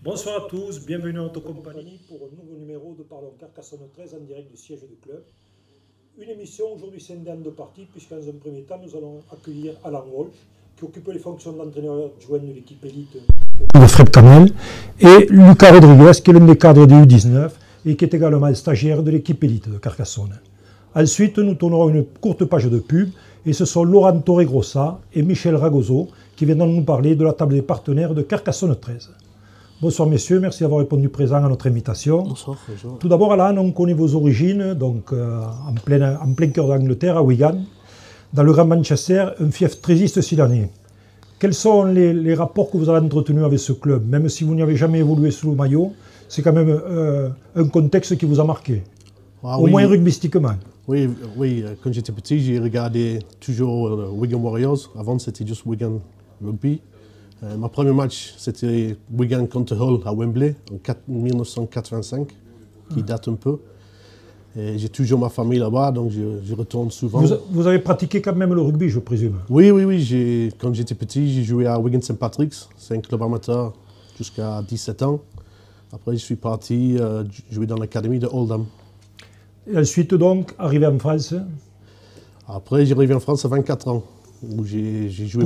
Bonsoir à tous, bienvenue en notre compagnie pour un nouveau numéro de Parlons Carcassonne 13 en direct du siège du club. Une émission aujourd'hui scindée en deux parties, puisqu'en un premier temps nous allons accueillir Alan Walsh, qui occupe les fonctions d'entraîneur adjoint de l'équipe élite de Fred Kamel, et Lucas Rodriguez, qui est l'un des cadres du U19 et qui est également stagiaire de l'équipe élite de Carcassonne. Ensuite, nous tournerons une courte page de pub, et ce sont Laurent Torregrossa et Michel Ragozo qui viendront nous parler de la table des partenaires de Carcassonne 13. Bonsoir messieurs, merci d'avoir répondu présent à notre invitation. Bonsoir. Bonjour. Tout d'abord, Alan, on connaît vos origines, donc en plein cœur d'Angleterre, à Wigan, dans le Grand Manchester, un fief trésiste silanais. Quels sont les rapports que vous avez entretenus avec ce club? Même si vous n'y avez jamais évolué sous le maillot, c'est quand même un contexte qui vous a marqué, au moins rugbystiquement. Oui, quand j'étais petit, j'ai regardé toujours Wigan Warriors. Avant, c'était juste Wigan Rugby. Mon premier match, c'était Wigan contre Hull à Wembley en 1985, qui date un peu. Et j'ai toujours ma famille là-bas, donc je retourne souvent. Vous avez pratiqué quand même le rugby, je présume? Oui. Quand j'étais petit, j'ai joué à Wigan St Patrick's. C'est un club amateur jusqu'à 17 ans. Après, je suis parti jouer dans l'académie de Oldham. Et ensuite, donc, arrivé en France? Après, j'ai arrivé en France à 24 ans. Où j'ai joué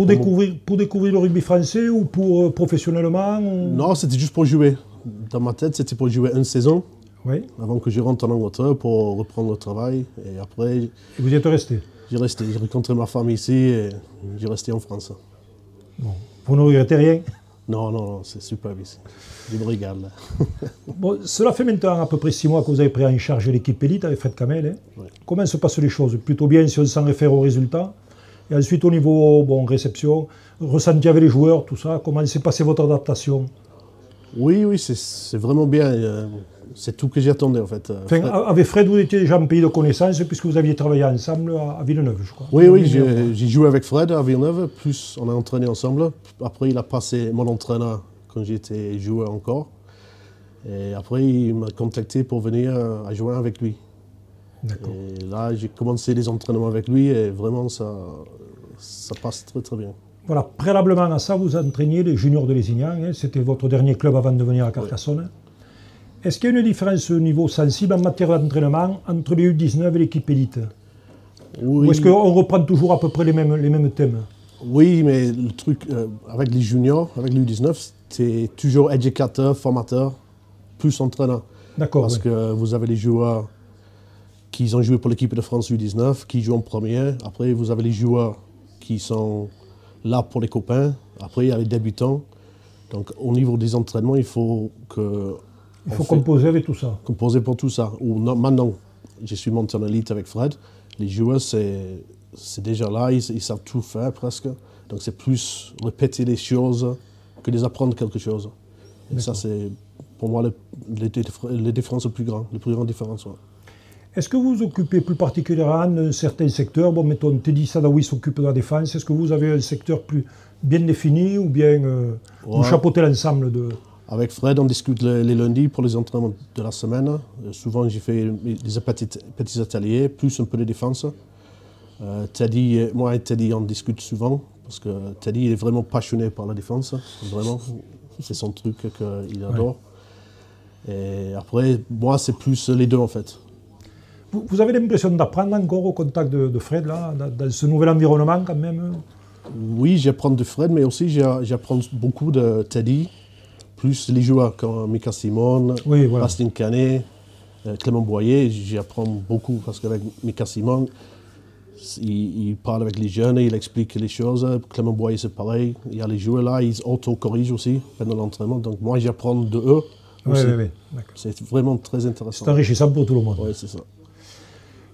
pour découvrir le rugby français ou pour professionnellement ou... Non, c'était juste pour jouer. Dans ma tête, c'était pour jouer une saison. Oui. Avant que je rentre en Angleterre pour reprendre le travail. Et après... Et vous y êtes resté? J'ai rencontré ma femme ici et j'ai resté en France. Bon. Vous ne regrettez rien? Non, c'est super ici. Je me régale. Bon, cela fait maintenant à peu près 6 mois que vous avez pris en charge l'équipe élite avec Fred Kamel. Hein. Ouais. Comment se passent les choses? Plutôt bien si on s'en réfère aux résultats. Et ensuite, au niveau réception, ressenti avec les joueurs, tout ça, comment s'est passée votre adaptation? Oui, c'est vraiment bien. C'est tout que j'attendais en fait. Enfin, avec Fred, vous étiez déjà en pays de connaissance puisque vous aviez travaillé ensemble à Villeneuve, je crois. Oui, j'ai joué avec Fred à Villeneuve, plus on a entraîné ensemble. Après, il a passé mon entraîneur quand j'étais joueur encore. Et après, il m'a contacté pour venir à jouer avec lui. Et là, j'ai commencé les entraînements avec lui et vraiment, ça passe très très bien. Voilà, préalablement à ça, vous entraîniez les juniors de Lézignan, hein, c'était votre dernier club avant de venir à Carcassonne. Oui. Est-ce qu'il y a une différence au niveau sensible en matière d'entraînement entre les U19 et l'équipe élite? Oui. Ou est-ce qu'on reprend toujours à peu près les mêmes thèmes? Oui, mais le truc avec les juniors, avec les U19, c'est toujours éducateur, formateur, plus entraîneur. D'accord. Parce que vous avez les joueurs qui ont joué pour l'équipe de France U19, qui jouent en première. Après, vous avez les joueurs qui sont là pour les copains. Après, il y a les débutants. Donc, au niveau des entraînements, il faut composer avec tout ça. Composer pour tout ça. Maintenant, je suis monté en élite avec Fred. Les joueurs, c'est déjà là, ils savent tout faire presque. Donc, c'est plus répéter les choses que les apprendre quelque chose. Et ça, c'est pour moi les différences les plus grandes différences. Ouais. Est-ce que vous vous occupez plus particulièrement d'un certain secteur? Bon, mettons, Teddy Sadawi s'occupe de la défense. Est-ce que vous avez un secteur plus bien défini ou bien vous chapeautez l'ensemble de... Avec Fred, on discute les lundis pour les entraînements de la semaine. Souvent, j'ai fait des petits ateliers, plus un peu de défense. Moi et Teddy, on discute souvent parce que Teddy il est vraiment passionné par la défense. Vraiment, c'est son truc qu'il adore. Ouais. Et après, moi, c'est plus les deux en fait. Vous avez l'impression d'apprendre encore au contact de Fred, là, dans ce nouvel environnement quand même? Oui, j'apprends de Fred, mais aussi j'apprends beaucoup de Teddy, plus les joueurs comme Mika Simon, oui, voilà. Bastien Canet, Clément Boyer. J'apprends beaucoup parce qu'avec Mika Simon, il parle avec les jeunes et il explique les choses. Clément Boyer, c'est pareil. Il y a les joueurs là, ils auto-corrigent aussi pendant l'entraînement. Donc moi, j'apprends de eux aussi. Oui. C'est vraiment très intéressant. C'est enrichissant pour tout le monde. Oui, c'est ça.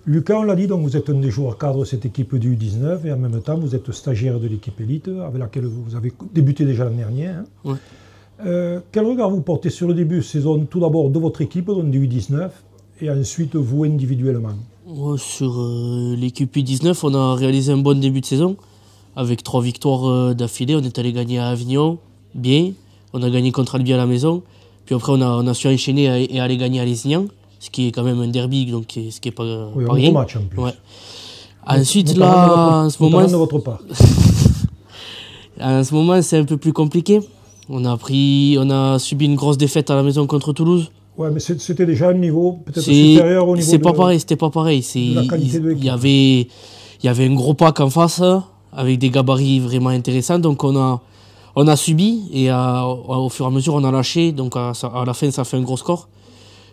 Lucas, on l'a dit, donc vous êtes un des joueurs cadres de cette équipe du U19 et en même temps vous êtes stagiaire de l'équipe élite avec laquelle vous avez débuté déjà l'année dernière. Hein. Ouais. Quel regard vous portez sur le début de saison, tout d'abord de votre équipe, donc du U19, et ensuite vous individuellement? Sur l'équipe U19, on a réalisé un bon début de saison avec 3 victoires d'affilée. On est allé gagner à Avignon, bien. On a gagné contre Albi à la maison. Puis après on a su enchaîner et aller gagner à Lézignan. Ce qui est quand même un derby, donc ce qui n'est pas un rien. gros match en plus. Ouais. Ensuite, là, en ce moment, de votre part. En ce moment, c'est un peu plus compliqué. On a subi une grosse défaite à la maison contre Toulouse. Ouais, mais c'était déjà un niveau peut-être supérieur au niveau c'était pas pareil. La qualité de l'équipe. Il y avait un gros pack en face, avec des gabarits vraiment intéressants. Donc on a subi et au fur et à mesure on a lâché. Donc à la fin ça fait un gros score.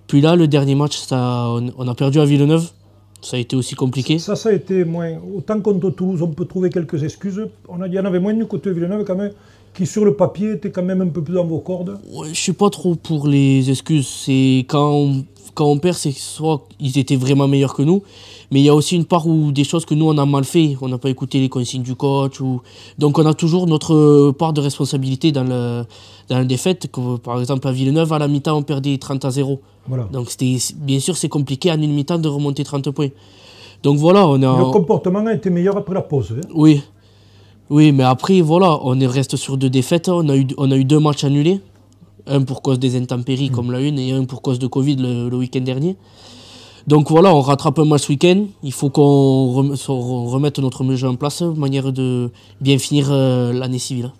Puis là le dernier match on a perdu à Villeneuve. Ça a été aussi compliqué. Ça a été moins. Autant contre Toulouse on peut trouver quelques excuses. Il y en avait moins du côté de Villeneuve quand même, qui sur le papier était quand même un peu plus dans vos cordes. Ouais, je suis pas trop pour les excuses. C'est quand on perd, c'est soit ils étaient vraiment meilleurs que nous, mais il y a aussi une part où des choses que nous on a mal fait. On n'a pas écouté les consignes du coach. Donc on a toujours notre part de responsabilité dans la défaite. Par exemple à Villeneuve, à la mi-temps, on perdait 30-0. Voilà. Donc bien sûr c'est compliqué à une mi-temps de remonter 30 points. Donc voilà, le comportement a été meilleur après la pause. Hein. Oui, mais après, voilà, on reste sur 2 défaites. On a eu 2 matchs annulés. Un pour cause des intempéries, comme la une, et un pour cause de Covid le week-end dernier. Donc voilà, on rattrape un match ce week-end. Il faut qu'on remette notre jeu en place, manière de bien finir l'année civile.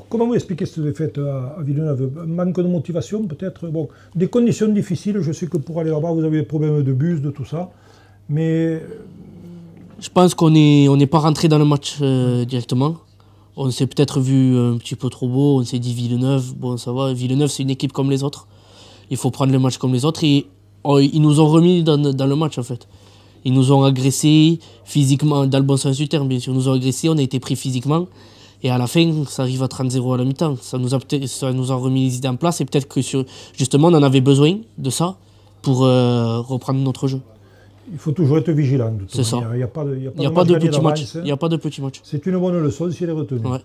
Comment vous expliquez cette défaite à Villeneuve? Manque de motivation peut-être? Bon, des conditions difficiles, je sais que pour aller là-bas, vous avez des problèmes de bus, de tout ça. Mais... Je pense qu'on n'est pas rentré dans le match directement. On s'est peut-être vu un petit peu trop beau. On s'est dit Villeneuve, bon ça va. Villeneuve c'est une équipe comme les autres. Il faut prendre le match comme les autres. Et ils nous ont remis dans le match en fait. Ils nous ont agressés physiquement, dans le bon sens du terme bien sûr. Ils nous ont agressés, on a été pris physiquement. Et à la fin, ça arrive à 30-0 à la mi-temps. Ça nous a remis les idées en place. Et peut-être que justement on en avait besoin de ça pour reprendre notre jeu. Il faut toujours être vigilant. C'est ça. Il n'y a pas de petit match. Il n'y a pas de petit match. C'est une bonne leçon si elle est retenue. Ouais.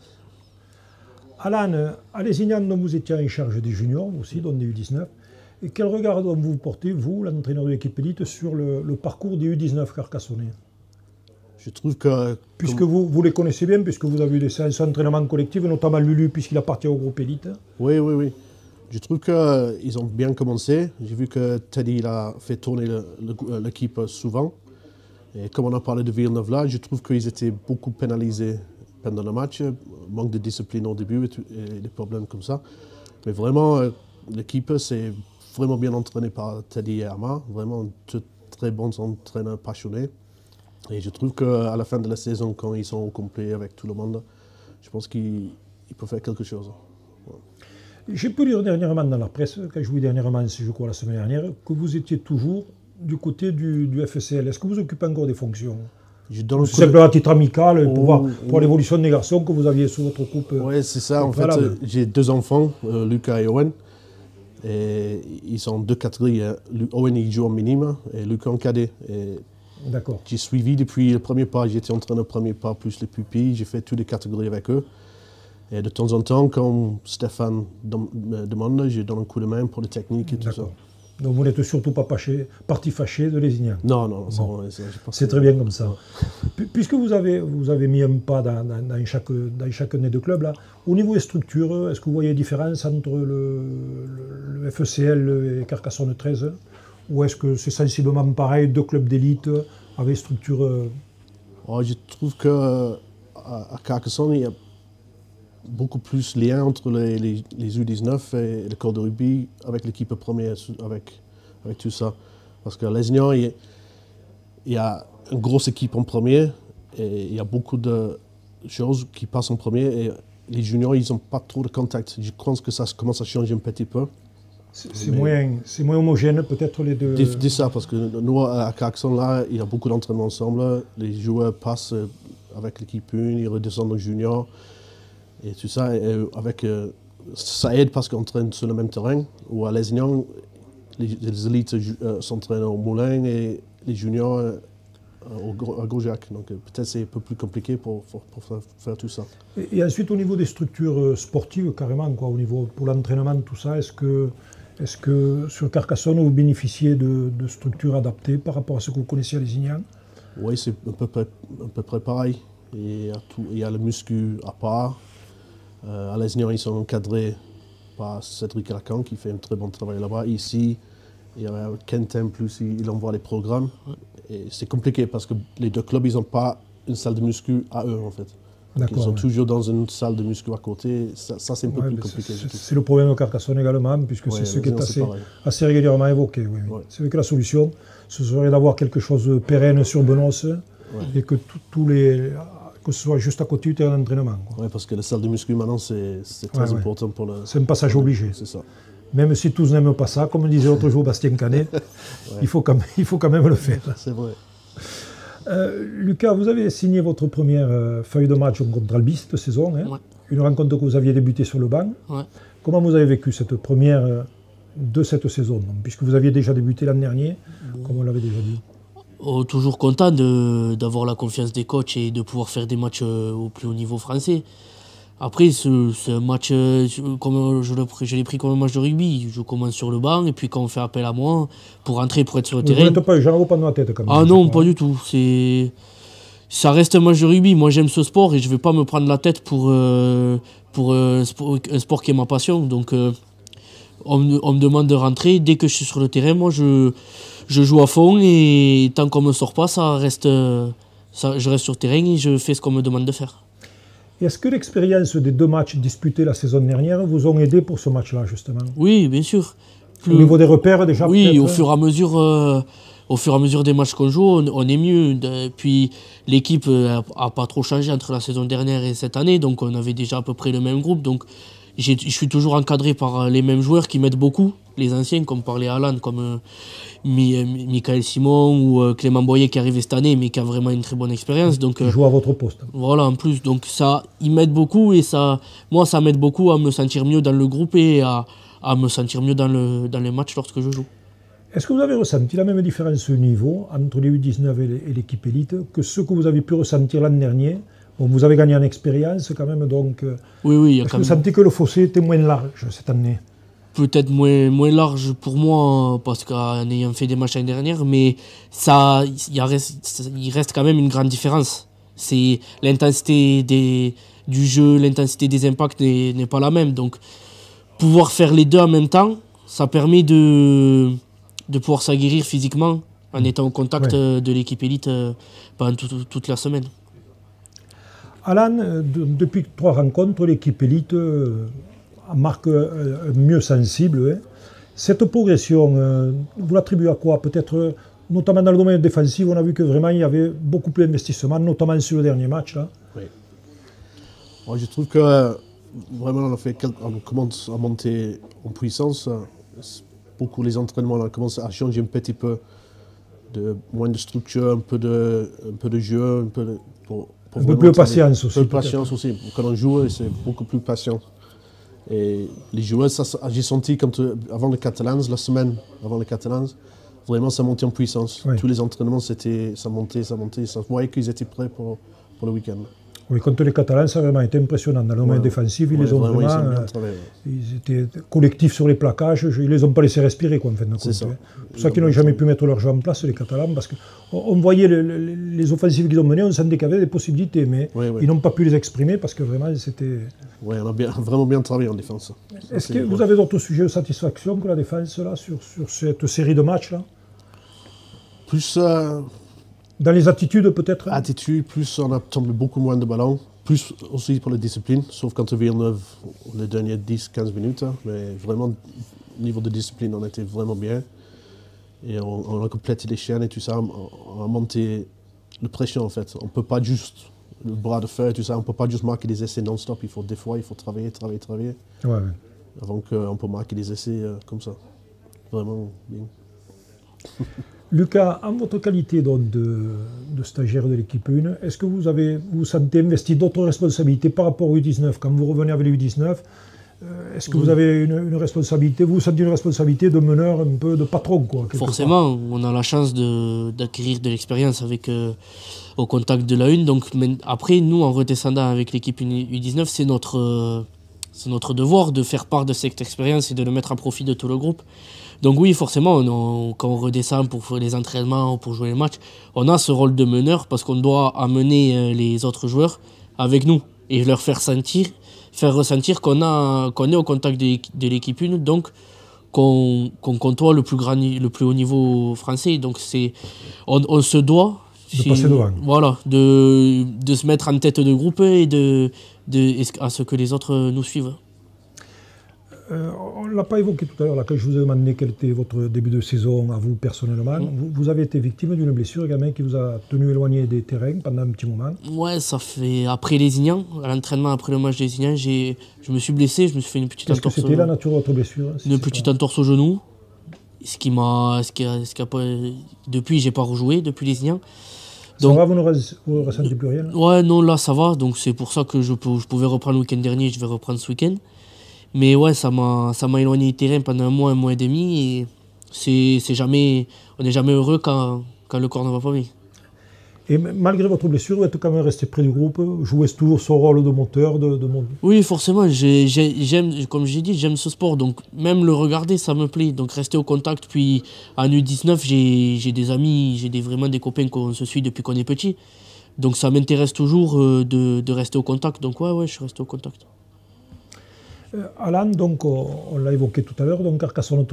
Alan, à Lézignan, vous étiez en charge des juniors aussi, dont des U19. Et quel regard vous portez, vous, l'entraîneur de l'équipe élite, sur le parcours des U19 carcassonnais? Je trouve que... Puisque vous les connaissez bien, puisque vous avez eu des séances d'entraînement collectives, notamment Lulu, puisqu'il appartient au groupe élite. Oui. Je trouve qu'ils ont bien commencé. J'ai vu que Teddy il a fait tourner l'équipe souvent. Et comme on a parlé de Villeneuve là, je trouve qu'ils étaient beaucoup pénalisés pendant le match. Manque de discipline au début et des problèmes comme ça. Mais vraiment, l'équipe s'est vraiment bien entraînée par Teddy et Arma. Vraiment de très bons entraîneurs passionnés. Et je trouve qu'à la fin de la saison, quand ils sont au complet avec tout le monde, je pense qu'ils peuvent faire quelque chose. Ouais. J'ai pu lire dernièrement dans la presse, quand je vous dis dernièrement, c'est je crois la semaine dernière, que vous étiez toujours du côté du FCL. Est-ce que vous occupez encore des fonctions? Simplement à titre amical, pour l'évolution des garçons que vous aviez sous votre coupe. Oui, c'est ça. En fait, j'ai 2 enfants, Lucas et Owen. Et ils sont 2 catégories. Owen, il joue en minime et Lucas en cadet. D'accord. J'ai suivi depuis le premier pas. J'étais entraîneur premier pas plus les pupilles. J'ai fait toutes les catégories avec eux. Et de temps en temps, quand Stéphane me demande, je donne un coup de main pour les techniques et tout ça. Donc vous n'êtes surtout pas parti fâché de Lézignan? Non. C'est très bien comme ça. Puisque vous avez mis un pas dans chaque année de club, là, au niveau des structures, est-ce que vous voyez une différence entre le FCL et Carcassonne 13? Ou est-ce que c'est sensiblement pareil, 2 clubs d'élite avec structure Je trouve qu'à Carcassonne, il y a beaucoup plus de lien entre les U19 et le corps de rugby avec l'équipe première, avec tout ça. Parce qu'à Lézignan, il y a une grosse équipe en premier et il y a beaucoup de choses qui passent en premier et les juniors, ils n'ont pas trop de contact. Je pense que ça commence à changer un petit peu. C'est moins homogène peut-être les deux. Dis ça, parce que nous, à Carcassonne, là, il y a beaucoup d'entraînements ensemble. Les joueurs passent avec l'équipe 1, ils redescendent aux juniors. Et tout ça, ça aide parce qu'on traîne sur le même terrain. Ou à Lézignan, les élites s'entraînent au Moulin et les juniors à Gaujac. Donc peut-être c'est un peu plus compliqué pour faire tout ça. Et ensuite, au niveau des structures sportives, carrément, au niveau pour l'entraînement, tout ça, est-ce que sur Carcassonne, vous bénéficiez de structures adaptées par rapport à ce que vous connaissiez à Lézignan? Oui, c'est à peu près pareil. Il y a le muscu à part. À Lézignan, ils sont encadrés par Cédric Lacan qui fait un très bon travail là-bas. Ici, il y a Quentin plus, il envoie les programmes. Et c'est compliqué parce que les 2 clubs, ils n'ont pas une salle de muscu à eux en fait. D'accord, Ils sont ouais. toujours dans une salle de muscu à côté. Ça c'est un peu Ouais, plus mais compliqué. je trouve. c'est le problème de Carcassonne également, puisque Ouais, c'est ce qui est Lausanne, c'est pareil. assez régulièrement évoqué. Oui, oui. Ouais. C'est vrai que la solution, ce serait d'avoir quelque chose de pérenne sur Benos et que que ce soit juste à côté du terrain d'entraînement, quoi. Ouais, parce que la salle de muscu maintenant, c'est très Ouais, ouais. important pour le. C'est un passage obligé. C'est ça. Même si tous n'aiment pas ça, comme disait l'autre jour Bastien Canet, il faut quand même le faire. C'est vrai. Lucas, vous avez signé votre première feuille de match contre Albi cette saison, hein. Ouais. Une rencontre que vous aviez débuté sur le banc. Ouais. Comment vous avez vécu cette première de cette saison, donc, puisque vous aviez déjà débuté l'an dernier, comme on l'avait déjà dit? Oh, toujours content d'avoir la confiance des coachs et de pouvoir faire des matchs au plus haut niveau français. Après, c'est un match, comme je l'ai pris comme un match de rugby. Je commence sur le banc et puis quand on fait appel à moi pour rentrer, pour être sur le Vous terrain. n'êtes pas genre pas dans la tête quand même. Ah je non, crois, pas du tout. Ça reste un match de rugby. Moi, j'aime ce sport et je ne vais pas me prendre la tête pour un sport qui est ma passion. Donc, on me demande de rentrer. Dès que je suis sur le terrain, moi, je joue à fond et tant qu'on ne me sort pas, je reste sur le terrain et je fais ce qu'on me demande de faire. Et est-ce que l'expérience des 2 matchs disputés la saison dernière vous ont aidé pour ce match-là, justement? Oui, bien sûr. Au niveau des repères, déjà? Oui, peut-être, au fur et à mesure des matchs qu'on joue, on est mieux. Puis l'équipe a pas trop changé entre la saison dernière et cette année, donc on avait déjà à peu près le même groupe. Donc je suis toujours encadré par les mêmes joueurs qui m'aident beaucoup, les anciens, comme parlait Alan, comme Michael Simon ou Clément Boyer qui est arrivé cette année, mais qui a vraiment une très bonne expérience. Donc qui joue à votre poste. voilà, en plus, donc ça, ils m'aident beaucoup et moi, ça m'aide beaucoup à me sentir mieux dans le groupe et à me sentir mieux dans les matchs lorsque je joue. Est-ce que vous avez ressenti la même différence au niveau entre les U19 et l'équipe élite que ce que vous avez pu ressentir l'an dernier? Bon, vous avez gagné en expérience quand même, donc Oui, il y a est-ce quand que vous même sentez que le fossé était moins large cette année? peut-être moins large pour moi parce qu'en ayant fait des matchs l'année dernière, mais il reste quand même une grande différence. C'est l'intensité du jeu, l'intensité des impacts n'est pas la même. Donc pouvoir faire les deux en même temps, ça permet de pouvoir s'aguerrir physiquement en étant au contact de l'équipe élite pendant toute la semaine. Alan, depuis 3 rencontres, l'équipe élite marque un mieux sensible. Hein. Cette progression, vous l'attribuez à quoi? Peut-être, notamment dans le domaine défensif, on a vu que vraiment il y avait beaucoup plus d'investissement, notamment sur le dernier match. Là. Oui. Moi, je trouve que vraiment on commence à monter en puissance. Beaucoup les entraînements, on commence à changer un petit peu, moins de structure, un peu de jeu, un peu plus de patience aussi. Un peu de patience aussi. Quand on joue, c'est beaucoup plus patient. Et les joueurs, j'ai senti avant les Catalans, la semaine avant les Catalans, vraiment ça montait en puissance. Oui. Tous les entraînements, ça montait. Ça voyait qu'ils étaient prêts pour le week-end. Oui, contre les Catalans, ça a vraiment été impressionnant. Dans le domaine défensif, ils les ont vraiment. Ils étaient collectifs sur les plaquages, ils les ont pas laissés respirer, quoi, en fin de compte. C'est ça. C'est pour ça qu'ils n'ont jamais pu mettre leur jeu en place, les Catalans, parce qu'on voyait les offensives qu'ils ont menées, on sentait qu'il y avait des possibilités, mais ils n'ont pas pu les exprimer parce que vraiment c'était. Oui, on a vraiment bien travaillé en défense. Est-ce que vous avez d'autres sujets de satisfaction que la défense là, sur cette série de matchs là? Plus. Dans les attitudes peut-être? Attitude, plus on a tombé beaucoup moins de ballons, plus aussi pour la discipline, sauf quand on Villeneuve les dernières 10-15 minutes. Mais vraiment, au niveau de discipline, on était vraiment bien. Et on a complété les chaînes et tout ça, on a monté le pression en fait. On ne peut pas juste, le bras de fer et tout ça, on ne peut pas juste marquer des essais non-stop. Des fois, il faut travailler. Ouais. Avant qu'on peut marquer des essais comme ça. Vraiment bien. Lucas, en votre qualité donc, de stagiaire de l'équipe 1, est-ce que vous sentez investi d'autres responsabilités par rapport aux U19? Quand vous revenez avec les U19, est-ce que vous avez une responsabilité, vous sentez une responsabilité de meneur, un peu de patron quoi, Forcément, on a la chance d'acquérir de l'expérience au contact de la 1. Donc, après, nous, en redescendant avec l'équipe U19, c'est notre devoir de faire part de cette expérience et de le mettre à profit de tout le groupe. Donc oui, forcément, quand on redescend pour faire les entraînements ou pour jouer les matchs, on a ce rôle de meneur parce qu'on doit amener les autres joueurs avec nous et leur faire ressentir qu'on est au contact de l'équipe 1, donc qu'on côtoie le plus haut niveau français. Donc on se doit, De passer devant. Voilà, de se mettre en tête de groupe et à ce que les autres nous suivent. On ne l'a pas évoqué tout à l'heure, là, quand je vous ai demandé quel était votre début de saison à vous personnellement. Vous avez été victime d'une blessure également qui vous a tenu éloigné des terrains pendant un petit moment. Ouais, ça fait après Lézignan, à l'entraînement après le match Lézignan, je me suis blessé, je me suis fait une petite entorse. Qu'est-ce que c'était la nature de votre blessure? Une petite entorse au genou. Depuis, j'ai pas rejoué depuis Lézignan. Donc, ça va, vous ne ressentez plus rien? Ouais, non, là ça va, donc c'est pour ça que je pouvais reprendre le week-end dernier, je vais reprendre ce week-end. Mais ouais, ça m'a éloigné du terrain pendant un mois et demi, et on n'est jamais heureux quand le corps ne va pas bien. Et malgré votre blessure, vous êtes quand même resté près du groupe, jouez toujours son rôle de moteur, Oui, forcément, comme j'ai dit, j'aime ce sport, donc même le regarder, ça me plaît. Donc rester au contact, puis en U19, j'ai des amis, vraiment des copains qu'on se suit depuis qu'on est petit. Donc ça m'intéresse toujours de rester au contact, donc ouais, je suis resté au contact. Alan, donc on l'a évoqué tout à l'heure, donc Carcassonne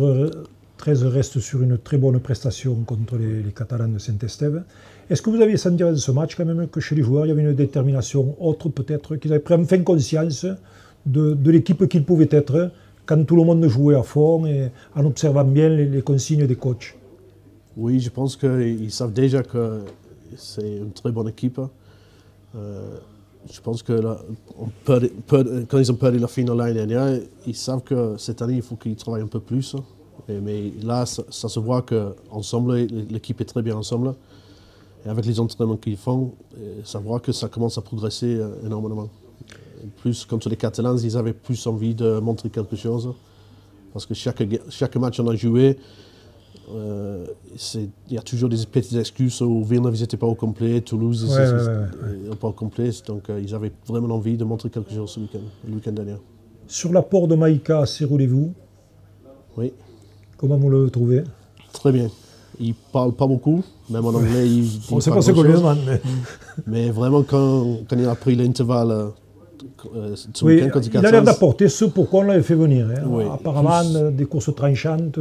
13 reste sur une très bonne prestation contre les Catalans de Saint-Estève. Est-ce que vous aviez senti dans ce match quand même que chez les joueurs il y avait une détermination autre peut-être, qu'ils avaient pris enfin conscience de l'équipe qu'ils pouvaient être quand tout le monde jouait à fond et en observant bien les consignes des coachs? Oui, je pense qu'ils savent déjà que c'est une très bonne équipe. Je pense que là, quand ils ont perdu la finale l'année dernière, ils savent que cette année, il faut qu'ils travaillent un peu plus. Mais là, ça se voit qu'ensemble, l'équipe est très bien ensemble. Et avec les entraînements qu'ils font, ça voit que ça commence à progresser énormément. Et plus, contre les Catalans, ils avaient plus envie de montrer quelque chose. Parce que chaque match qu'on a joué, il y a toujours des petites excuses où Villeneuve n'était pas au complet, Toulouse n'était pas au complet. Donc ils avaient vraiment envie de montrer quelque chose le week-end dernier. Sur l'apport de Maïka à ces rendez-vous, oui. Comment vous le trouvez? Très bien. Il ne parle pas beaucoup, même en anglais. On ne sait pas ce qu'on lui demande. Mais vraiment, quand il a pris l'intervalle, il a l'air d'apporter ce pourquoi on l'avait fait venir. Hein. Oui. Apparemment, des courses tranchantes.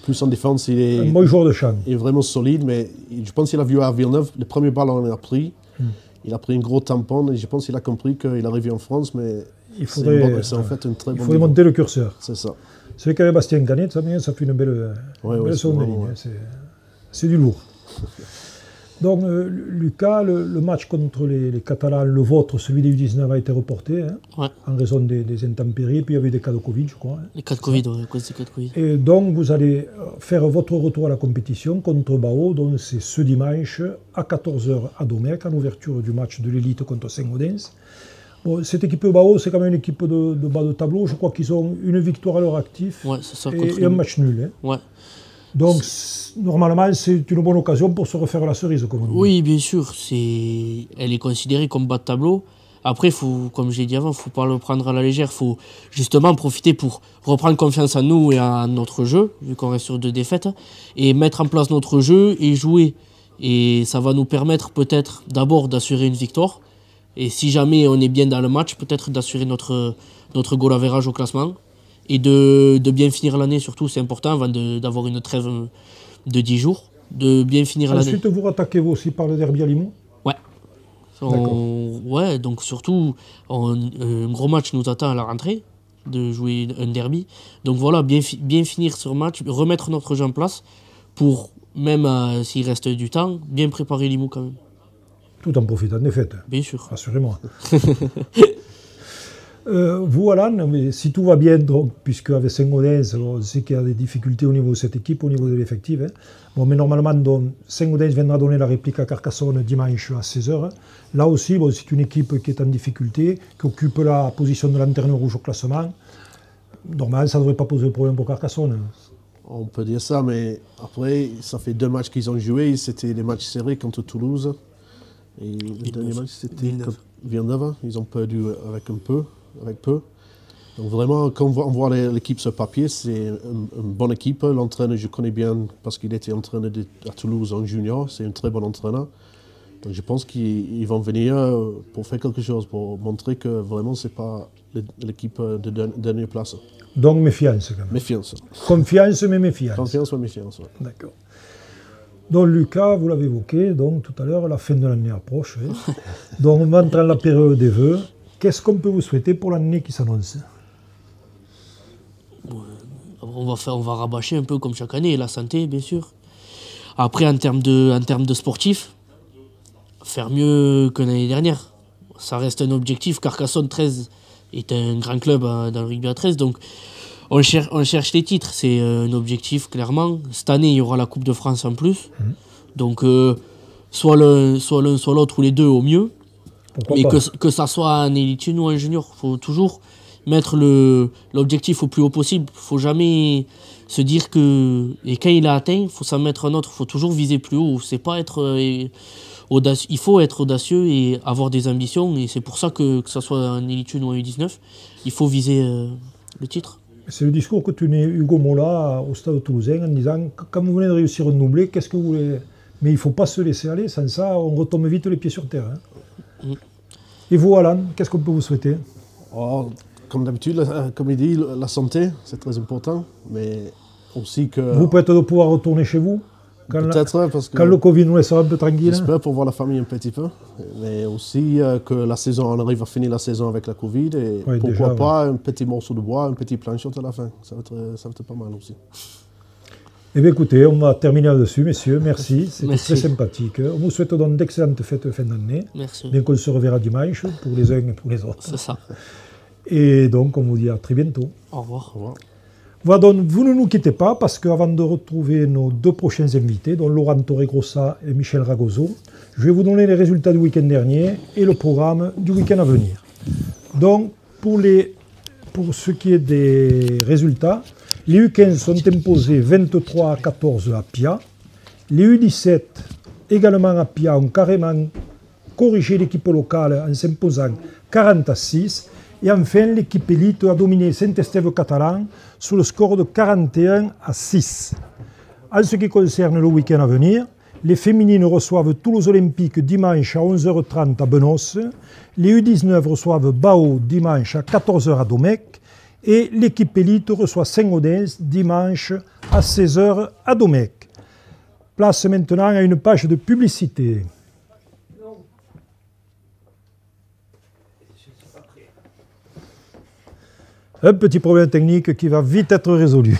Plus en défense, il est un bon joueur de champ. Il est vraiment solide, mais je pense qu'il a vu à Villeneuve, le premier ballon qu'il a pris, il a pris un gros tampon et je pense qu'il a compris qu'il arrivait en France, mais c'est en fait une très bonne. Il faudrait monter le curseur. C'est ça. C'est qu'avec Bastien Canet, ça fait une belle seconde ligne. C'est du lourd. Donc, Lucas, le match contre les Catalans, le vôtre, celui des U19, a été reporté en raison des intempéries. Puis il y avait des cas de Covid, je crois. Les cas de Covid, oui, à cause des cas de Covid. Et donc, vous allez faire votre retour à la compétition contre Bao, donc c'est ce dimanche à 14h à Domecq, en ouverture du match de l'élite contre Saint-Gaudens. Bon, cette équipe de Bao, c'est quand même une équipe de bas de tableau. Je crois qu'ils ont une victoire à leur actif et un match nul. Hein. Ouais. Donc, normalement, c'est une bonne occasion pour se refaire la cerise, comme on dit. Oui, bien sûr. Elle est considérée comme bas de tableau. Après, comme je l'ai dit avant, il ne faut pas le prendre à la légère. Il faut justement profiter pour reprendre confiance en nous et en notre jeu, vu qu'on reste sur 2 défaites, et mettre en place notre jeu et jouer. Et ça va nous permettre peut-être d'abord d'assurer une victoire. Et si jamais on est bien dans le match, peut-être d'assurer notre goal average au classement. Et de bien finir l'année, surtout, c'est important, avant d'avoir une trêve de 10 jours, de bien finir l'année. Ensuite, vous rattaquez-vous aussi par le derby à Limoux? Ouais, donc surtout, un gros match nous attend à la rentrée, de jouer un derby. Donc voilà, bien finir ce match, remettre notre jeu en place, pour, même s'il reste du temps, bien préparer Limoux quand même. Tout en profitant des fêtes. Bien sûr. Rassurez-moi. Vous, Alan, mais si tout va bien, donc, puisque avec Saint-Gaudens, on sait qu'il y a des difficultés au niveau de cette équipe, au niveau de l'effectif. Hein. Bon, mais normalement, Saint-Gaudens viendra donner la réplique à Carcassonne dimanche à 16h. Là aussi, bon, c'est une équipe qui est en difficulté, qui occupe la position de lanterne rouge au classement. Normalement, ça ne devrait pas poser de problème pour Carcassonne. On peut dire ça, mais après, ça fait 2 matchs qu'ils ont joués. C'était des matchs serrés contre Toulouse. Et le dernier match, c'était contre Villeneuve. Ils ont perdu avec peu. Donc vraiment, quand on voit l'équipe sur papier, c'est une bonne équipe. L'entraîneur, je connais bien parce qu'il était entraîneur à Toulouse en junior. C'est un très bon entraîneur. Donc je pense qu'ils vont venir pour faire quelque chose, pour montrer que vraiment, ce n'est pas l'équipe de dernière place. Donc méfiance quand même. Méfiance. Confiance mais méfiance. Confiance mais méfiance, ouais. D'accord. Donc Lucas, vous l'avez évoqué, donc tout à l'heure, la fin de l'année approche. Hein. Donc on va entrer dans la période des vœux. Qu'est-ce qu'on peut vous souhaiter pour l'année qui s'annonce? On va rabâcher un peu comme chaque année, la santé bien sûr. Après en termes de sportifs, faire mieux que l'année dernière. Ça reste un objectif. Carcassonne 13 est un grand club dans le rugby à 13, donc on cherche les titres. C'est un objectif clairement. Cette année, il y aura la Coupe de France en plus. Donc soit l'un, soit l'autre ou les deux au mieux. Pourquoi Mais pas que ça soit en élite 1 ou en junior, il faut toujours mettre l'objectif au plus haut possible. Il ne faut jamais se dire que... Et quand il est atteint, il faut s'en mettre un autre. Il faut toujours viser plus haut. C'est pas être audacieux. Il faut être audacieux et avoir des ambitions. Et c'est pour ça que ce soit en élite 1 ou en U19, il faut viser le titre. C'est le discours que tenait Hugo Mola au Stade Toulousain en disant « Quand vous venez de réussir un doublé, qu'est-ce que vous voulez ?» Mais il ne faut pas se laisser aller. Sans ça, on retombe vite les pieds sur terre. Hein. Et vous, Alan, qu'est-ce qu'on peut vous souhaiter? Comme d'habitude, comme il dit, la santé, c'est très important, mais aussi que... Vous peut-être de pouvoir retourner chez vous peut-être, parce que... Quand le Covid nous laissera un peu tranquille. J'espère pour voir la famille un petit peu, mais aussi que la saison, on arrive à finir la saison avec la Covid, et oui, pourquoi déjà, pas un petit morceau de bois, un petit planchon à la fin. Ça va être pas mal aussi. Eh bien écoutez, on va terminer là-dessus, messieurs. Merci, c'était très sympathique. On vous souhaite donc d'excellentes fêtes de fin d'année. Merci. Bien qu'on se reverra dimanche pour les uns et pour les autres. C'est ça. Et donc, on vous dit à très bientôt. Au revoir. Au revoir. Voilà, donc vous ne nous quittez pas parce qu'avant de retrouver nos deux prochains invités, dont Laurent Torregrossa et Michel Ragozo, je vais vous donner les résultats du week-end dernier et le programme du week-end à venir. Donc, pour ce qui est des résultats, les U15 sont imposés 23-14 à Pia. Les U17, également à Pia, ont carrément corrigé l'équipe locale en s'imposant 40-6. Et enfin, l'équipe élite a dominé Saint-Estève-Catalan sous le score de 41-6. En ce qui concerne le week-end à venir, les féminines reçoivent Toulouse Olympique dimanche à 11h30 à Benos. Les U19 reçoivent Bao dimanche à 14h à Domecq. Et l'équipe élite reçoit Saint-Gaudens dimanche à 16h à Domecq. Place maintenant à une page de publicité. Un petit problème technique qui va vite être résolu.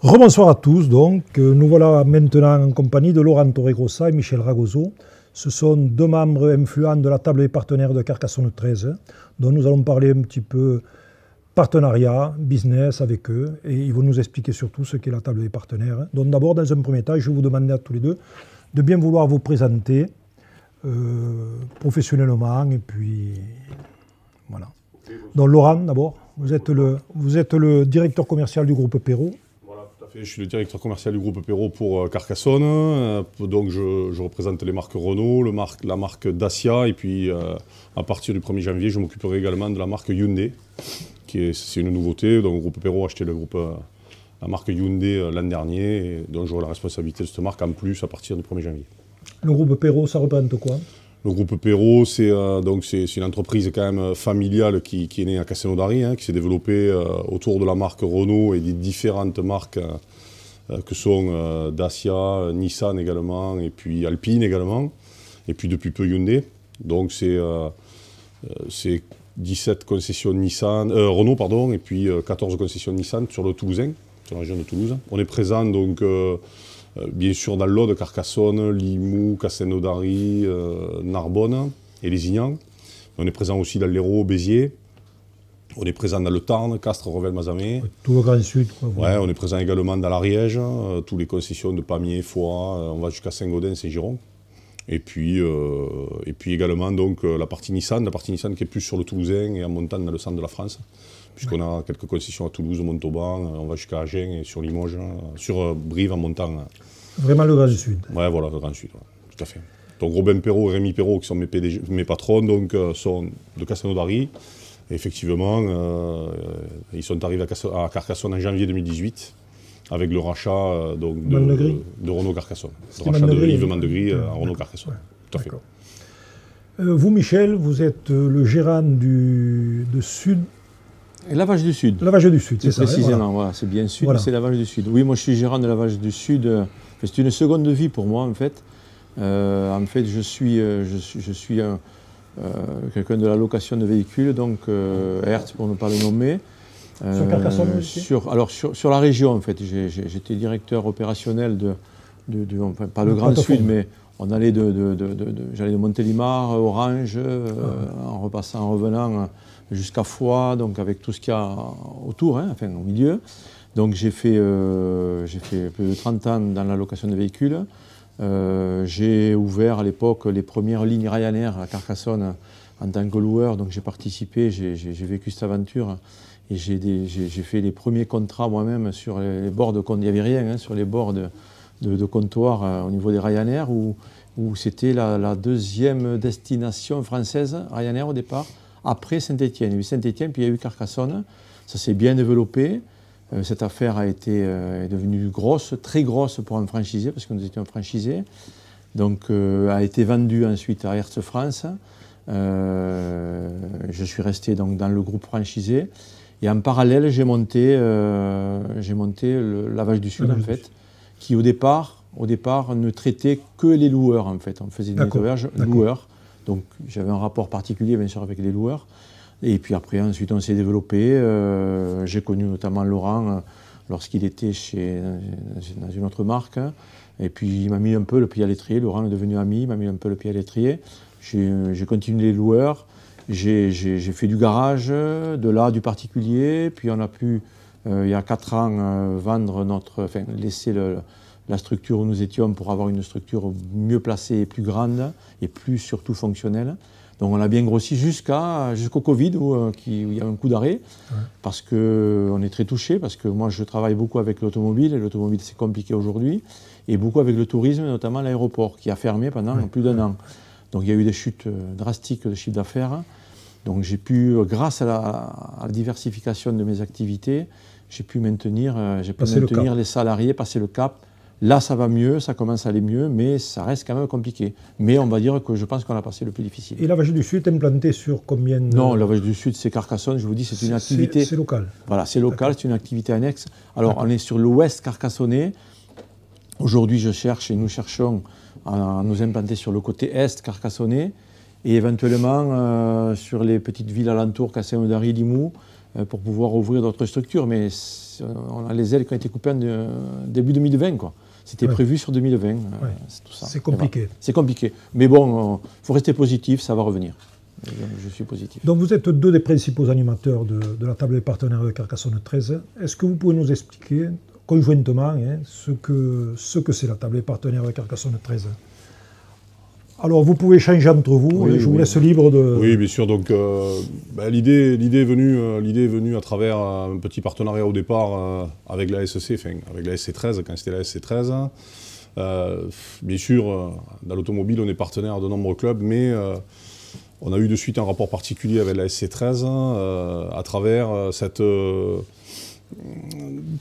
Rebonsoir à tous, donc nous voilà maintenant en compagnie de Laurent Torregrossa et Michel Ragozo. Ce sont deux membres influents de la table des partenaires de Carcassonne 13, dont nous allons parler un petit peu partenariat, business avec eux, et ils vont nous expliquer surtout ce qu'est la table des partenaires. Donc d'abord, dans un premier temps, je vais vous demander à tous les deux de bien vouloir vous présenter professionnellement, et puis voilà. Donc Laurent, d'abord, vous êtes le directeur commercial du groupe Perrault. Je suis le directeur commercial du groupe Perrault pour Carcassonne, donc je représente les marques Renault, la marque Dacia, et puis à partir du 1er janvier, je m'occuperai également de la marque Hyundai, c'est une nouveauté. Donc le groupe Perrault a acheté la marque Hyundai l'an dernier, et donc j'aurai la responsabilité de cette marque en plus à partir du 1er janvier. Le groupe Perrault, ça représente quoi? Le groupe Perrault, c'est une entreprise quand même familiale qui est née à Castelnaudary, qui s'est développée autour de la marque Renault et des différentes marques que sont Dacia, Nissan également, et puis Alpine également, et puis depuis peu Hyundai. Donc c'est 17 concessions Renault, pardon, et puis 14 concessions Nissan sur le Toulousain, sur la région de Toulouse. On est présent donc bien sûr dans l'Aude, Carcassonne, Limoux, Castelnaudary, Narbonne et Lézignan. On est présent aussi dans l'Hérault, Béziers. On est présent dans le Tarn, Castres, Revel, Mazamet. Tout le Grand Sud. Quoi, ouais, on est présent également dans l'Ariège, tous les concessions de Pamiers, Foix, on va jusqu'à Saint-Gaudens et Giron. Et puis également donc, la partie Nissan qui est plus sur le Toulousain et en montant dans le centre de la France. Puisqu'on a quelques concessions à Toulouse, Montauban, on va jusqu'à Agen et sur Limoges, sur Brive en montant. Vraiment le Grand Sud. Ouais, voilà, le Grand Sud, ouais, tout à fait. Donc Robin Perrault et Rémi Perrault, qui sont mes patrons, donc, sont de Castelnaudary. Effectivement, ils sont arrivés à Carcassonne en janvier 2018 avec le rachat de Renault Carcassonne. Le rachat de Yves Mandegris à Renault Carcassonne. Ouais. Tout à fait. Vous, Michel, vous êtes le gérant de Sud. Lavage du Sud. Lavage du Sud, c'est ça. Précisément, voilà, c'est bien Sud, c'est Lavage du Sud. Oui, moi je suis gérant de Lavage du Sud. C'est une seconde vie pour moi en fait. Je suis quelqu'un de la location de véhicules, donc Hertz pour ne pas le nommer. Sur Carcassonne aussi sur la région en fait. J'étais directeur opérationnel enfin, pas le Grand Sud, mais on allait j'allais de Montélimar, Orange, en repassant, en revenant jusqu'à Foix, donc avec tout ce qu'il y a autour, hein, enfin au milieu. Donc j'ai fait plus de 30 ans dans la location de véhicules. J'ai ouvert à l'époque les premières lignes Ryanair à Carcassonne en tant que loueur, donc j'ai participé, j'ai vécu cette aventure et j'ai fait les premiers contrats moi-même sur les bords il n'y avait rien, hein, sur les bords de comptoir au niveau des Ryanair où c'était la deuxième destination française, Ryanair au départ, après Saint-Étienne. Il y a eu Saint-Étienne, puis il y a eu Carcassonne, ça s'est bien développé. Cette affaire est devenue grosse, très grosse pour un franchisé, parce que nous étions franchisés. Donc, a été vendue ensuite à Hertz France. Je suis resté donc dans le groupe franchisé. Et en parallèle, j'ai monté le Lavage du Sud, en fait, qui au départ ne traitait que les loueurs, en fait. On faisait des nettoyages loueurs. Donc, j'avais un rapport particulier, bien sûr, avec les loueurs. Et puis après, ensuite, on s'est développé. J'ai connu notamment Laurent lorsqu'il était dans une autre marque. Et puis, il m'a mis un peu le pied à l'étrier. Laurent est devenu ami, il m'a mis un peu le pied à l'étrier. J'ai continué les loueurs. J'ai fait du garage, de là, du particulier. Puis, on a pu, il y a 4 ans, laisser la structure où nous étions pour avoir une structure mieux placée, plus grande et plus surtout fonctionnelle. Donc on a bien grossi jusqu'au Covid où il y a un coup d'arrêt, parce qu'on est très touché, parce que moi je travaille beaucoup avec l'automobile, et l'automobile c'est compliqué aujourd'hui, et beaucoup avec le tourisme, notamment l'aéroport, qui a fermé pendant plus d'1 an. Donc il y a eu des chutes drastiques de chiffre d'affaires. Donc j'ai pu, grâce à la diversification de mes activités, j'ai pu maintenir les salariés, passer le cap. Là, ça va mieux, ça commence à aller mieux, mais ça reste quand même compliqué. Mais on va dire que je pense qu'on a passé le plus difficile. Et Lavage du Sud est implanté sur combien de... Non, Lavage du Sud, c'est Carcassonne, je vous dis, c'est une activité... C'est local. Voilà, c'est local, c'est une activité annexe. Alors, on est sur l'ouest carcassonnais. Aujourd'hui, nous cherchons à nous implanter sur le côté est carcassonnais et éventuellement sur les petites villes alentours, Castelnaudary, Limoux, pour pouvoir ouvrir d'autres structures. Mais on a les ailes qui ont été coupées en début 2020, quoi. C'était prévu sur 2020, c'est tout ça. C'est compliqué. Voilà. C'est compliqué. Mais bon, il faut rester positif, ça va revenir. Je suis positif. Donc vous êtes deux des principaux animateurs de la table des partenaires de Carcassonne 13. Est-ce que vous pouvez nous expliquer conjointement ce que c'est la table des partenaires de Carcassonne 13 ? Alors, vous pouvez échanger entre vous, et je vous laisse libre de... Oui, bien sûr. Donc, l'idée est venue à travers un petit partenariat au départ avec la SEC, enfin, avec la SC13, quand c'était la SC13. Bien sûr, dans l'automobile, on est partenaire de nombreux clubs, mais on a eu de suite un rapport particulier avec la SC13 à travers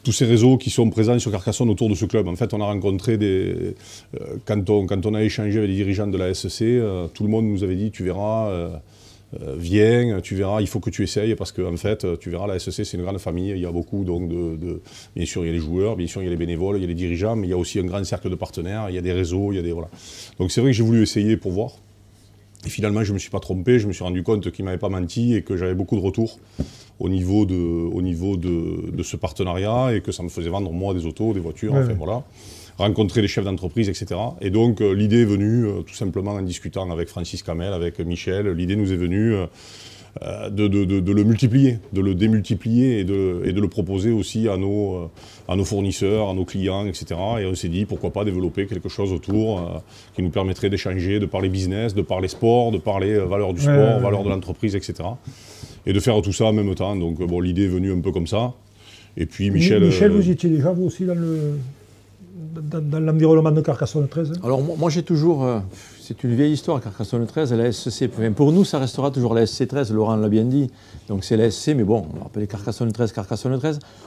tous ces réseaux qui sont présents sur Carcassonne autour de ce club. En fait, on a rencontré quand on a échangé avec les dirigeants de la SEC, tout le monde nous avait dit, tu verras, viens, tu verras, il faut que tu essayes, parce que en fait, tu verras, la SEC, c'est une grande famille, il y a beaucoup, donc, bien sûr, il y a les joueurs, bien sûr, il y a les bénévoles, il y a les dirigeants, mais il y a aussi un grand cercle de partenaires, il y a des réseaux, voilà. Donc c'est vrai que j'ai voulu essayer pour voir. Et finalement, je ne me suis pas trompé, je me suis rendu compte qu'il ne m'avait pas menti et que j'avais beaucoup de retours au niveau de ce partenariat et que ça me faisait vendre, moi, des autos, des voitures, enfin voilà. Rencontrer les chefs d'entreprise, etc. Et donc, l'idée est venue, tout simplement, en discutant avec Francis Camel, avec Michel, l'idée nous est venue de le multiplier, de le démultiplier et de le proposer aussi à nos fournisseurs, à nos clients, etc. Et on s'est dit, pourquoi pas développer quelque chose autour qui nous permettrait d'échanger, de parler business, de parler sport, de parler valeurs du sport, valeurs de l'entreprise, etc. Et de faire tout ça en même temps. Donc, bon, l'idée est venue un peu comme ça. Et puis, Michel... Michel, vous étiez déjà, vous aussi, dans l'environnement de Carcassonne 13 ? Alors moi j'ai toujours, c'est une vieille histoire, Carcassonne 13, la SC, pour nous ça restera toujours la SC 13, Laurent l'a bien dit, donc c'est la SC, mais bon, on va appeler Carcassonne 13.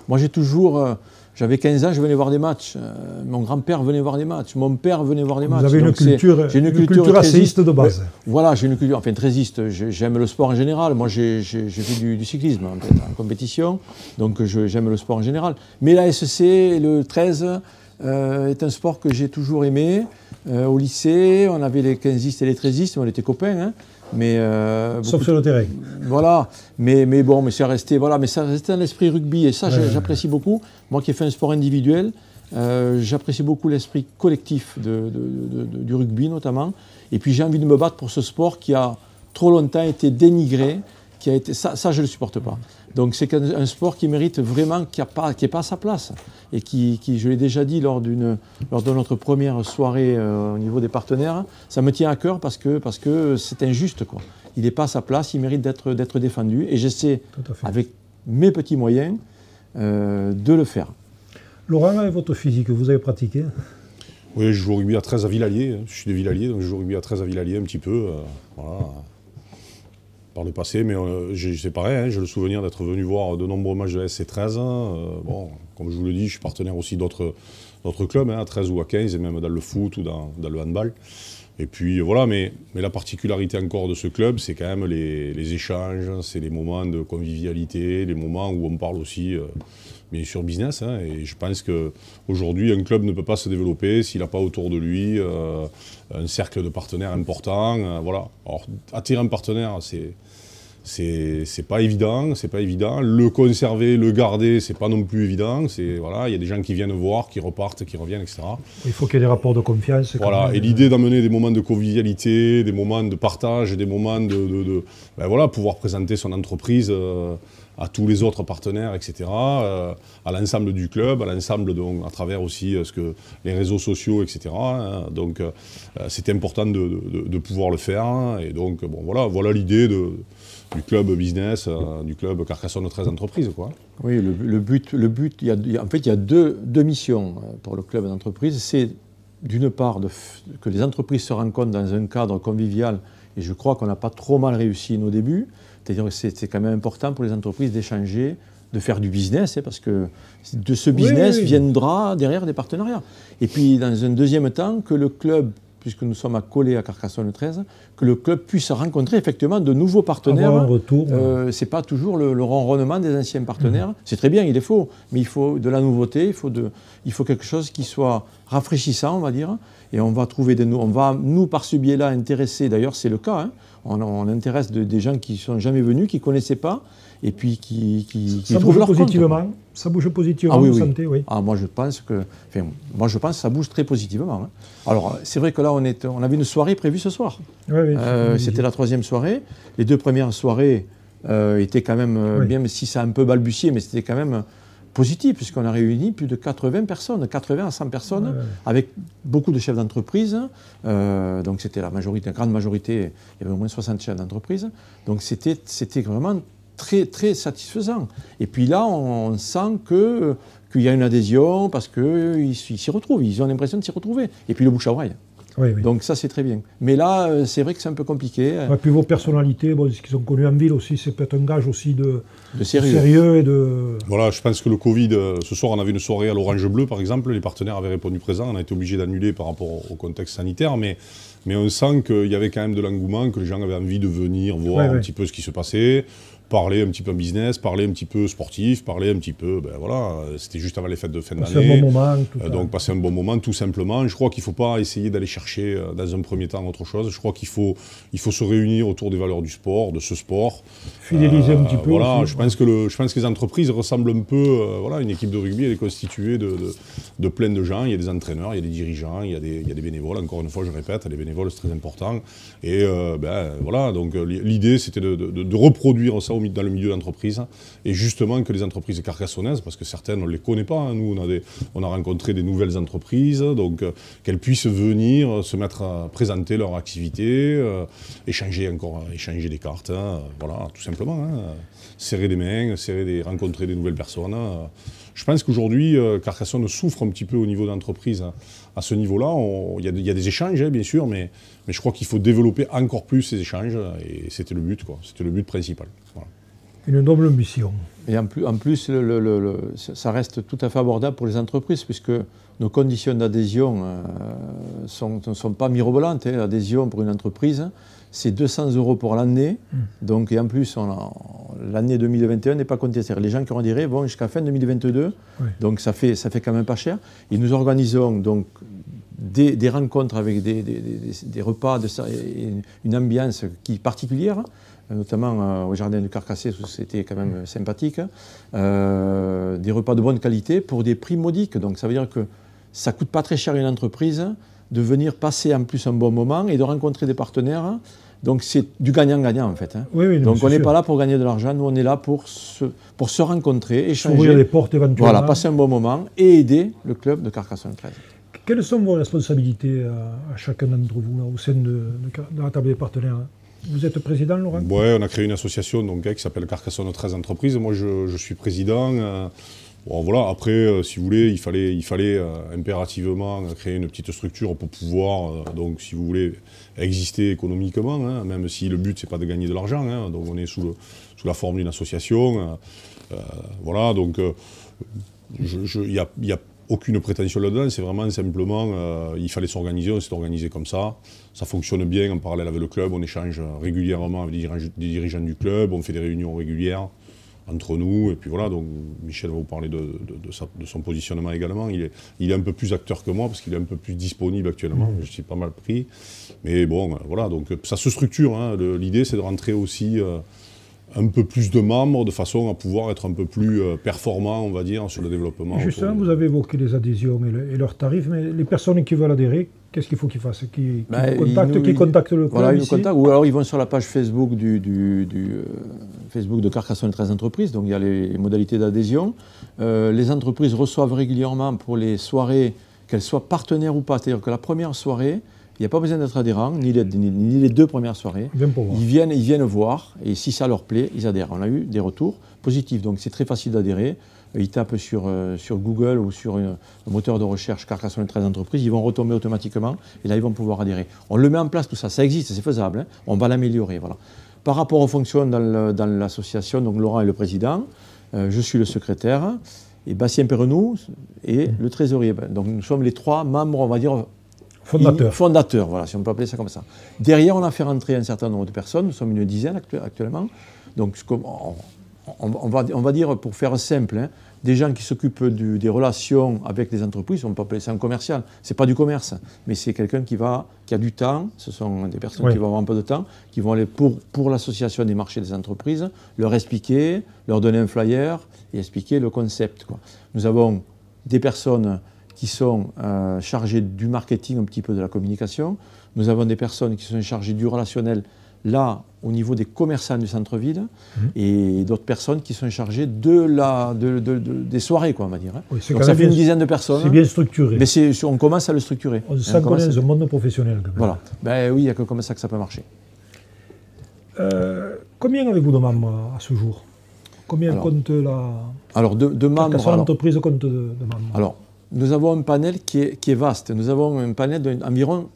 Moi j'ai toujours, j'avais 15 ans, je venais voir des matchs, mon grand-père venait voir des matchs, mon père venait voir des matchs. Vous avez une culture asséiste de base. Voilà, j'ai une culture, enfin trésiste, j'aime le sport en général, moi j'ai fait du cyclisme en fait, en compétition, donc j'aime le sport en général. Mais la SC, le 13... est un sport que j'ai toujours aimé. Au lycée, on avait les 15istes et les 13istes, on était copains. Hein, mais, sauf sur le terrain. Voilà, mais bon, mais ça restait dans l'esprit rugby et ça j'apprécie beaucoup. Moi qui ai fait un sport individuel, j'apprécie beaucoup l'esprit collectif du rugby notamment. Et puis j'ai envie de me battre pour ce sport qui a trop longtemps été dénigré. Ça je ne le supporte pas. Donc c'est un sport qui mérite vraiment, qui n'est pas à sa place. Et qui, je l'ai déjà dit lors de notre première soirée au niveau des partenaires, ça me tient à cœur parce que c'est injuste, quoi. Il n'est pas à sa place, il mérite d'être défendu. Et j'essaie, avec mes petits moyens, de le faire. Laurent, avec votre physique, vous avez pratiqué ? Oui, je joue au rugby à 13 à Villalier. Je suis de Villalier, donc je joue au rugby à 13 à Villalier un petit peu. Voilà. Par le passé, mais c'est pareil, hein, j'ai le souvenir d'être venu voir de nombreux matchs de la SC13. Bon, comme je vous le dis, je suis partenaire aussi d'autres clubs, hein, à 13 ou à 15, et même dans le foot ou dans le handball. Et puis voilà, mais la particularité encore de ce club, c'est quand même les échanges, c'est les moments de convivialité, les moments où on parle aussi, bien sûr, business. Hein, et je pense qu'aujourd'hui, un club ne peut pas se développer s'il n'a pas autour de lui un cercle de partenaires important. Voilà. Alors, attirer un partenaire, c'est pas évident, Le conserver, le garder, c'est pas non plus évident. Voilà, il y a des gens qui viennent voir, qui repartent, qui reviennent, etc. Il faut qu'il y ait des rapports de confiance. Voilà, et l'idée d'amener des moments de convivialité, des moments de partage, des moments ben voilà, pouvoir présenter son entreprise à tous les autres partenaires, etc., à l'ensemble du club, à l'ensemble, à travers aussi les réseaux sociaux, etc. Hein. Donc, c'était important de pouvoir le faire. Et donc, bon, voilà l'idée du club business, du club Carcassonne 13 entreprises, quoi. Oui, le but, en fait, il y a deux missions pour le club d'entreprise. C'est d'une part que les entreprises se rencontrent dans un cadre convivial, et je crois qu'on n'a pas trop mal réussi nos débuts. C'est-à-dire que c'est quand même important pour les entreprises d'échanger, de faire du business, hein, parce que de ce business viendra derrière des partenariats. Et puis, dans un deuxième temps, que le club, puisque nous sommes accolés à Carcassonne 13, que le club puisse rencontrer effectivement de nouveaux partenaires. Avoir un retour. C'est pas toujours le ronronnement des anciens partenaires. C'est très bien, il est faux, mais il faut de la nouveauté, il faut quelque chose qui soit rafraîchissant, on va dire. Et on va trouver on va, nous, par ce biais-là, intéresser, d'ailleurs c'est le cas, hein, on intéresse des gens qui ne sont jamais venus, qui ne connaissaient pas, et puis qui trouvent leur positivement. compte. Ça bouge positivement, oui, santé, oui. Moi je pense que ça bouge très positivement. Hein. Alors c'est vrai que là on avait une soirée prévue ce soir. C'était la 3e soirée. Les 2 premières soirées étaient quand même bien, mais si ça a un peu balbutié, mais c'était quand même positif, puisqu'on a réuni plus de 80 à 100 personnes, avec beaucoup de chefs d'entreprise. Donc c'était la grande majorité, il y avait au moins 60 chefs d'entreprise. Donc c'était vraiment très, très satisfaisant. Et puis là, on sent qu'il y a une adhésion, parce qu'ils s'y retrouvent, ils ont l'impression de s'y retrouver. Et puis le bouche à oreille. Oui. Donc ça, c'est très bien. Mais là, c'est vrai que c'est un peu compliqué. Et puis vos personnalités, ce qu'ils ont connu en ville aussi, c'est peut-être un gage aussi de sérieux et de... Voilà, je pense que le Covid, ce soir, on avait une soirée à l'Orange Bleu, par exemple. Les partenaires avaient répondu présent. On a été obligé d'annuler par rapport au contexte sanitaire. Mais on sent qu'il y avait quand même de l'engouement, que les gens avaient envie de venir voir un petit peu ce qui se passait. parler un petit peu business, parler un petit peu sportif, parler un petit peu, ben voilà, c'était juste avant les fêtes de fin d'année. Passer un bon moment, tout ça. Donc passer un bon moment, tout simplement. Je crois qu'il ne faut pas essayer d'aller chercher dans un premier temps autre chose. Je crois qu'il faut se réunir autour des valeurs du sport, de ce sport. Fidéliser un petit peu. Voilà, aussi. je pense que les entreprises ressemblent un peu, voilà, une équipe de rugby, elle est constituée de plein de gens. Il y a des entraîneurs, il y a des dirigeants, il y a des bénévoles. Encore une fois, je répète, les bénévoles, c'est très important. Et voilà, donc l'idée, c'était de reproduire ça dans le milieu d'entreprise, et justement que les entreprises carcassonnaises, parce que certaines on ne les connaît pas, hein. Nous on a rencontré des nouvelles entreprises, donc qu'elles puissent venir se mettre à présenter leur activité, échanger des cartes, hein, voilà, tout simplement, hein. Serrer des mains, rencontrer des nouvelles personnes. Je pense qu'aujourd'hui, Carcassonne souffre un petit peu au niveau d'entreprise, hein. À ce niveau-là, il y a des échanges, hein, bien sûr, mais je crois qu'il faut développer encore plus ces échanges, et c'était le but, quoi. C'était le but principal. Voilà. Une noble ambition. Et en plus ça reste tout à fait abordable pour les entreprises, puisque nos conditions d'adhésion ne sont pas mirobolantes, hein. L'adhésion pour une entreprise, c'est 200 € pour l'année. Donc, et en plus, l'année 2021 n'est pas comptée. C'est-à-dire les gens qui ont adhéré vont jusqu'à fin 2022. Oui. Donc ça fait quand même pas cher. Et nous organisons donc des rencontres avec des repas, une ambiance particulière, notamment au jardin de Carcassonne, où c'était quand même sympathique, des repas de bonne qualité pour des prix modiques. Donc ça veut dire que ça ne coûte pas très cher à une entreprise de venir passer en plus un bon moment et de rencontrer des partenaires. Donc c'est du gagnant-gagnant en fait, hein. Oui, donc on n'est pas là pour gagner de l'argent, nous on est là pour se rencontrer, échanger, ouvrir les portes éventuellement. Voilà, passer un bon moment et aider le club de Carcassonne 13. Quelles sont vos responsabilités à chacun d'entre vous, là, au sein de la table des partenaires? Vous êtes président, Laurent? Oui, on a créé une association donc, qui s'appelle Carcassonne 13 Entreprises. Moi, je suis président. Bon, voilà. Après, si vous voulez, il fallait impérativement créer une petite structure pour pouvoir, donc, si vous voulez, exister économiquement, hein, même si le but, c'est pas de gagner de l'argent. Hein, donc, on est sous la forme d'une association. Voilà, donc, il y a aucune prétention là-dedans, c'est vraiment simplement, il fallait s'organiser, on s'est organisé comme ça. Ça fonctionne bien en parallèle avec le club, on échange régulièrement avec des dirigeants du club, on fait des réunions régulières entre nous, et puis voilà, donc Michel va vous parler de son positionnement également. Il est un peu plus acteur que moi, parce qu'il est un peu plus disponible actuellement, je suis pas mal pris. Mais bon, voilà, donc ça se structure, hein. L'idée c'est de rentrer aussi un peu plus de membres, de façon à pouvoir être un peu plus performant, on va dire, sur le développement. Justement, vous avez évoqué les adhésions et leurs tarifs, mais les personnes qui veulent adhérer, qu'est-ce qu'il faut qu'ils fassent? Qui contactent le club, voilà, ici? Ou alors ils vont sur la page Facebook Facebook de Carcassonne 13 Entreprises, donc il y a les modalités d'adhésion. Les entreprises reçoivent régulièrement pour les soirées, qu'elles soient partenaires ou pas, c'est-à-dire que la première soirée, il n'y a pas besoin d'être adhérent, ni les deux premières soirées. Ils viennent voir, et si ça leur plaît, ils adhèrent. On a eu des retours positifs, donc c'est très facile d'adhérer. Ils tapent sur Google ou sur un moteur de recherche Carcassonne 13 Entreprises, ils vont retomber automatiquement, et là ils vont pouvoir adhérer. On le met en place, tout ça, ça existe, c'est faisable, hein. On va l'améliorer. Voilà. Par rapport aux fonctions dans l'association, donc Laurent est le président, je suis le secrétaire, et Bastien Perrenou est le trésorier. Donc nous sommes les trois membres, on va dire, fondateurs, voilà, si on peut appeler ça comme ça. Derrière, on a fait rentrer un certain nombre de personnes, nous sommes une dizaine actuellement. Donc, on va dire, pour faire simple, hein, des gens qui s'occupent des relations avec les entreprises, on peut appeler ça un commercial. Ce n'est pas du commerce, mais c'est quelqu'un qui a du temps, ce sont des personnes qui vont avoir un peu de temps, qui vont aller pour l'association des marchés des entreprises, leur expliquer, leur donner un flyer et expliquer le concept, quoi. Nous avons des personnes qui sont chargés du marketing, un petit peu de la communication. Nous avons des personnes qui sont chargées du relationnel, là, au niveau des commerçants du centre-ville, et d'autres personnes qui sont chargées des soirées, quoi, on va dire. Oui, donc ça fait une dizaine de personnes. C'est bien structuré. Mais on commence à le structurer. On s'en connaît dans le monde professionnel, quand même. Voilà. Ben oui, il n'y a que comme ça que ça peut marcher. Combien avez-vous de membres à ce jour? Combien compte la... Alors, de membres... L'entreprise compte de membres? Alors, nous avons un panel qui est vaste. Nous avons un panel d'environ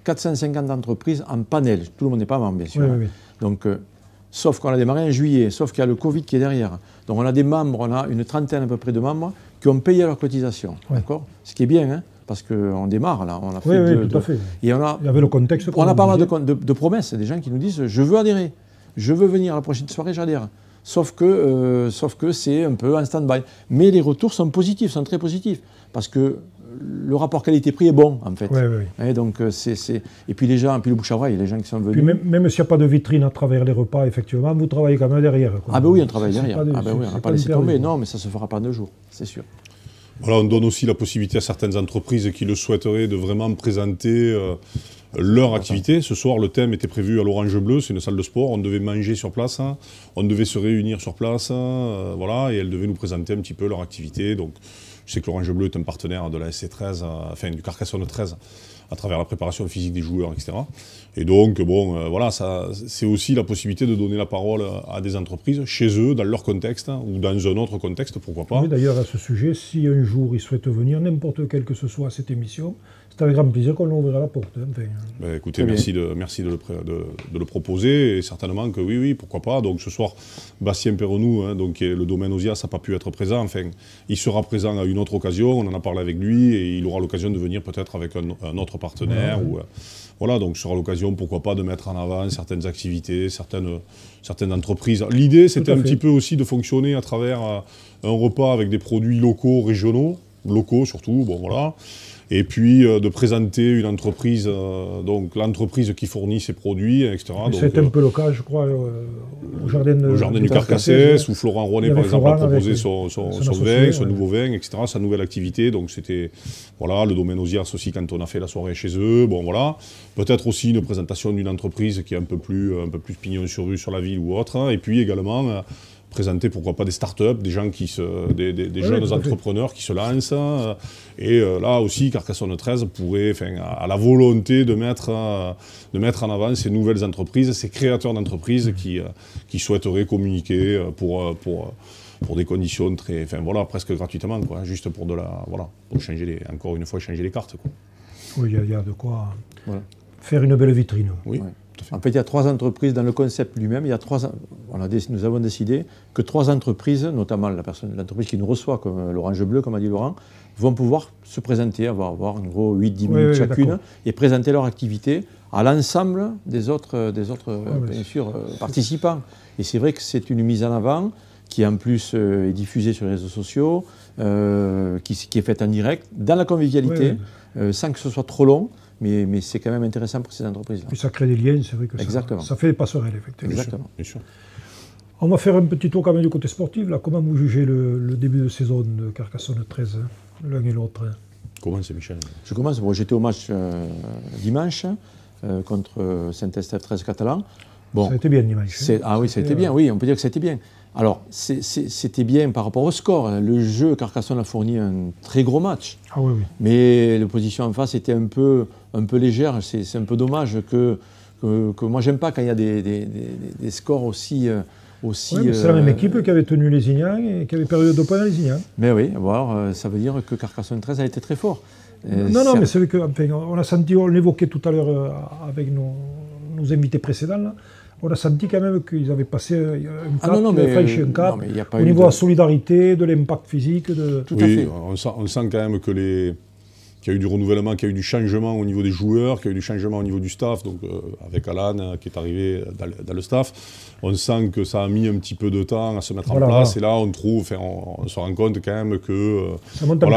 450 entreprises en panel. Tout le monde n'est pas membre, bien sûr. Oui. Donc, sauf qu'on a démarré en juillet, sauf qu'il y a le Covid qui est derrière. Donc, on a des membres, on a une trentaine à peu près de membres qui ont payé leur cotisation. D'accord ? Ce qui est bien, hein, parce qu'on démarre là. On a fait tout à fait. Et il y avait le contexte. On a pas mal de promesses. Des gens qui nous disent « je veux adhérer ». je veux venir à la prochaine soirée, j'adhère. Sauf que c'est un peu un stand-by. Mais les retours sont positifs, sont très positifs. Parce que le rapport qualité-prix est bon, en fait. Et donc, et puis les gens, puis le bouche à oreille, les gens qui sont venus. Puis même s'il n'y a pas de vitrine à travers les repas, effectivement, vous travaillez quand même derrière, quoi. Ah ben oui, on travaille derrière. On n'a pas laissé tomber. Non, mais ça ne se fera pas en 2 jours, c'est sûr. Voilà, on donne aussi la possibilité à certaines entreprises qui le souhaiteraient de vraiment présenter leur activité. Ce soir, le thème était prévu à l'Orange Bleu, c'est une salle de sport. On devait manger sur place, hein, on devait se réunir sur place, voilà, et elles devaient nous présenter un petit peu leur activité. Donc, je sais que l'Orange Bleu est un partenaire de la SC13, enfin du Carcassonne 13, à travers la préparation physique des joueurs, etc. Et donc, bon, voilà, c'est aussi la possibilité de donner la parole à des entreprises, chez eux, dans leur contexte, hein, ou dans un autre contexte, pourquoi pas. Oui, d'ailleurs, à ce sujet, si un jour ils souhaitent venir, n'importe quel que ce soit à cette émission, c'est avec grand plaisir qu'on leur ouvrira la porte. Hein. Enfin, ben, écoutez, merci de le proposer, et certainement que oui, pourquoi pas. Donc ce soir, Bastien Perronou, hein, donc, le domaine Osias, n'a pas pu être présent. Enfin, il sera présent à une autre occasion, on en a parlé avec lui, et il aura l'occasion de venir peut-être avec un autre partenaire. Voilà, donc ce sera l'occasion, pourquoi pas, de mettre en avant certaines activités, certaines entreprises. L'idée, c'était un petit peu aussi de fonctionner à travers un repas avec des produits locaux, régionaux, locaux surtout, bon voilà. Et puis de présenter une entreprise, donc l'entreprise qui fournit ses produits, etc. C'est un peu le cas, je crois, au jardin du Carcassès, où Florent Rouanet, par exemple, a proposé son vin, son nouveau vin, etc., sa nouvelle activité. Donc c'était, voilà, le domaine Osias aussi, quand on a fait la soirée chez eux, bon voilà. Peut-être aussi une présentation d'une entreprise qui est un peu plus pignon sur rue sur la ville ou autre. Hein. Et puis également présenter, pourquoi pas, des startups, des gens des jeunes entrepreneurs qui se lancent. Et là aussi, Carcassonne 13 pourrait, à la volonté de mettre en avant ces nouvelles entreprises, ces créateurs d'entreprises qui souhaiteraient communiquer pour des conditions très, voilà, presque gratuitement, quoi, juste pour changer encore une fois, changer les cartes, quoi. Oui, il y a de quoi faire une belle vitrine. Oui. Ouais. En fait, il y a 3 entreprises dans le concept lui-même. Nous avons décidé que 3 entreprises, notamment l'entreprise qui nous reçoit, comme l'Orange Bleu, comme a dit Laurent, vont pouvoir se présenter, avoir en gros 8-10 minutes chacune, et présenter leur activité à l'ensemble des autres bien sûr, participants. Et c'est vrai que c'est une mise en avant qui en plus est diffusée sur les réseaux sociaux, qui est faite en direct, dans la convivialité, sans que ce soit trop long. Mais c'est quand même intéressant pour ces entreprises-là. Puis ça crée des liens, c'est vrai que ça fait des passerelles, effectivement. Exactement. Bien sûr. On va faire un petit tour quand même du côté sportif. Là. Comment vous jugez le début de saison de Carcassonne 13, l'un et l'autre? Comment c'est, Michel? Je commence. Bon, j'étais au match dimanche contre Saint-Estèphe 13 Catalan. Bon, ça a été bien dimanche. Ah oui, ça a été bien, oui, on peut dire que ça a été bien. Alors, c'était bien par rapport au score. Le jeu, Carcassonne a fourni un très gros match. Ah oui, oui. Mais l'opposition en face était un peu légère. C'est un peu dommage que moi, j'aime pas quand il y a des scores aussi... c'est la même équipe qui avait tenu les Ignans et qui avait perdu 2 points à les Ignans. Mais oui, alors, ça veut dire que Carcassonne 13 a été très fort. Non, mais c'est vrai qu'on a senti, on l'évoquait tout à l'heure avec nos invités précédents, là. On a senti quand même qu'ils avaient passé un cap, franchi un cap, au niveau de la solidarité, de l'impact physique. Tout à fait. On sent quand même qu'il y a eu du renouvellement, qu'il y a eu du changement au niveau des joueurs, qu'il y a eu du changement au niveau du staff, donc avec Alan qui est arrivé dans le staff. On sent que ça a mis un petit peu de temps à se mettre en place, et là on se rend compte quand même que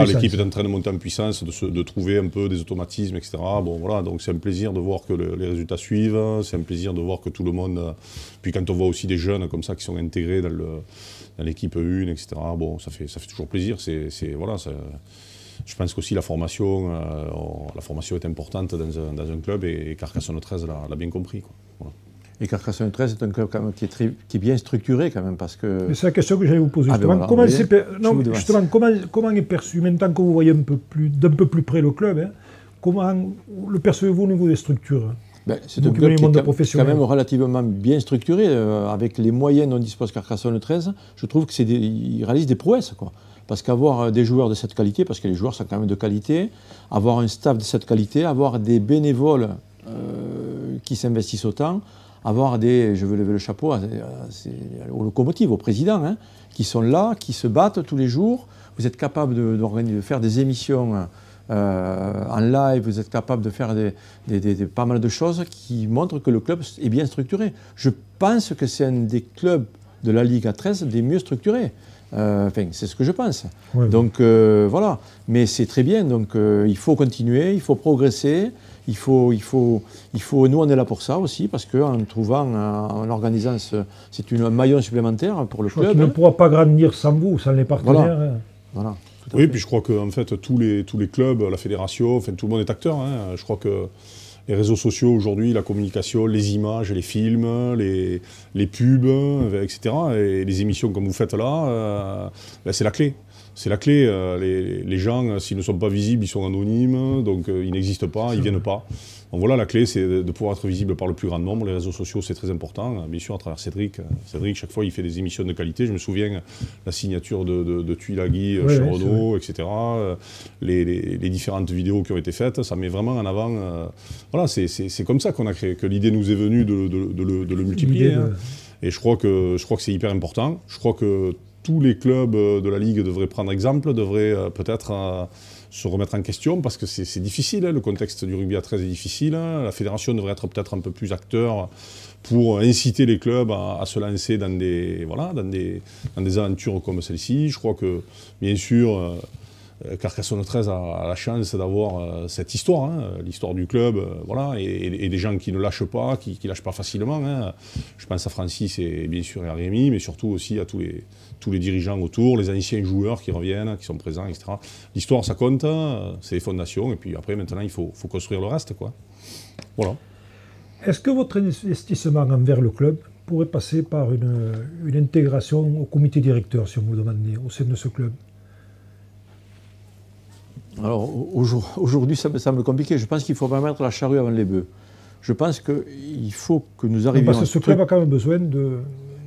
l'équipe est en train de monter en puissance, de trouver un peu des automatismes, etc. Bon, voilà, donc c'est un plaisir de voir que les résultats suivent, c'est un plaisir de voir que tout le monde... Puis quand on voit aussi des jeunes comme ça qui sont intégrés dans l'équipe 1, etc., bon, ça fait toujours plaisir. Je pense qu'aussi la formation est importante dans un club, et Carcassonne 13 l'a bien compris, quoi. Voilà. Et Carcassonne 13 est un club quand même qui est bien structuré quand même, parce que... Mais c'est la question que j'allais vous poser justement. Comment est perçu, maintenant que vous voyez d'un peu plus près le club, hein, comment le percevez-vous au niveau des structures? C'est un club qui est quand même relativement bien structuré, avec les moyens dont dispose Carcassonne 13. Je trouve qu'il réalise des prouesses, quoi. Parce qu'avoir des joueurs de cette qualité, parce que les joueurs sont quand même de qualité, avoir un staff de cette qualité, avoir des bénévoles qui s'investissent autant, avoir je veux lever le chapeau aux locomotives, aux présidents, hein, qui sont là, qui se battent tous les jours. Vous êtes capable de faire des émissions en live, vous êtes capable de faire pas mal de choses qui montrent que le club est bien structuré. Je pense que c'est un des clubs de la Ligue A13 des mieux structurés. Enfin, c'est ce que je pense. Ouais. Donc voilà, mais c'est très bien. Donc il faut continuer, il faut progresser. Nous, on est là pour ça aussi, parce qu'en en organisant, c'est un maillon supplémentaire pour le club. Qui ne pourra pas grandir sans vous, sans les partenaires. Voilà. Oui, puis je crois qu'en fait, tous les clubs, la fédération, enfin, tout le monde est acteur. Je crois que les réseaux sociaux aujourd'hui, la communication, les images, les films, les pubs, etc. Et les émissions comme vous faites là, c'est la clé. C'est la clé. Les gens, s'ils ne sont pas visibles, ils sont anonymes, donc ils n'existent pas, ils ne viennent pas. Donc voilà, la clé, c'est de pouvoir être visible par le plus grand nombre. Les réseaux sociaux, c'est très important. Bien sûr, à travers Cédric. Cédric, chaque fois, il fait des émissions de qualité. Je me souviens la signature de Tuilagi chez Renault, etc. Les différentes vidéos qui ont été faites, ça met vraiment en avant. Voilà, c'est comme ça qu'on a créé, que l'idée nous est venue de le multiplier. Et je crois que c'est hyper important. Je crois que tous les clubs de la Ligue devraient prendre exemple, devraient peut-être se remettre en question, parce que c'est difficile, le contexte du rugby à 13 est difficile. La fédération devrait être peut-être un peu plus acteur pour inciter les clubs à se lancer dans des aventures comme celle-ci. Je crois que, bien sûr, Carcassonne 13 a la chance d'avoir cette histoire, l'histoire du club, voilà, et des gens qui ne lâchent pas, qui lâchent pas facilement. Je pense à Francis et bien sûr à Rémi, mais surtout aussi à tous les dirigeants autour, les anciens joueurs qui reviennent, qui sont présents, etc. L'histoire, ça compte, c'est les fondations, et puis après, maintenant, il faut construire le reste, quoi. Voilà. Est-ce que votre investissement envers le club pourrait passer par une intégration au comité directeur, si on vous demandait, au sein de ce club? Alors aujourd'hui, ça me semble compliqué. Je pense qu'il ne faut pas mettre la charrue avant les bœufs. Je pense qu'il faut que nous arrivions parce que ce club a quand même besoin de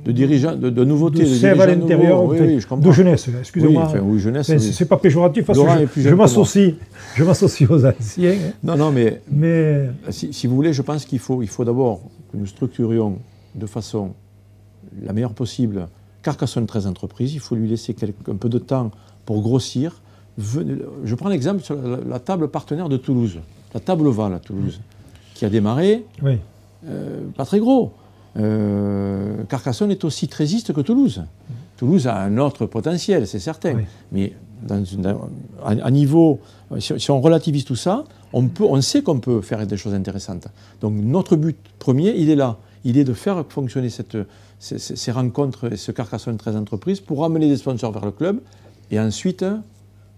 dirigeants, de nouveautés. De sève à l'intérieur, de jeunesse, excusez-moi. Oui, jeunesse. C'est pas péjoratif, parce que je m'associe aux anciens. Non, mais si vous voulez, je pense qu'il faut d'abord que nous structurions de façon la meilleure possible Carcassonne 13 entreprises. Il faut lui laisser un peu de temps pour grossir. Je prends l'exemple sur la table partenaire de Toulouse, la table ovale à Toulouse, qui a démarré, pas très gros. Carcassonne est aussi trésiste que Toulouse. Toulouse a un autre potentiel, c'est certain. Mais à niveau, si on relativise tout ça, on sait qu'on peut faire des choses intéressantes. Donc notre but premier, il est là. Il est de faire fonctionner ces rencontres et ce Carcassonne 13 entreprises pour amener des sponsors vers le club. Et ensuite,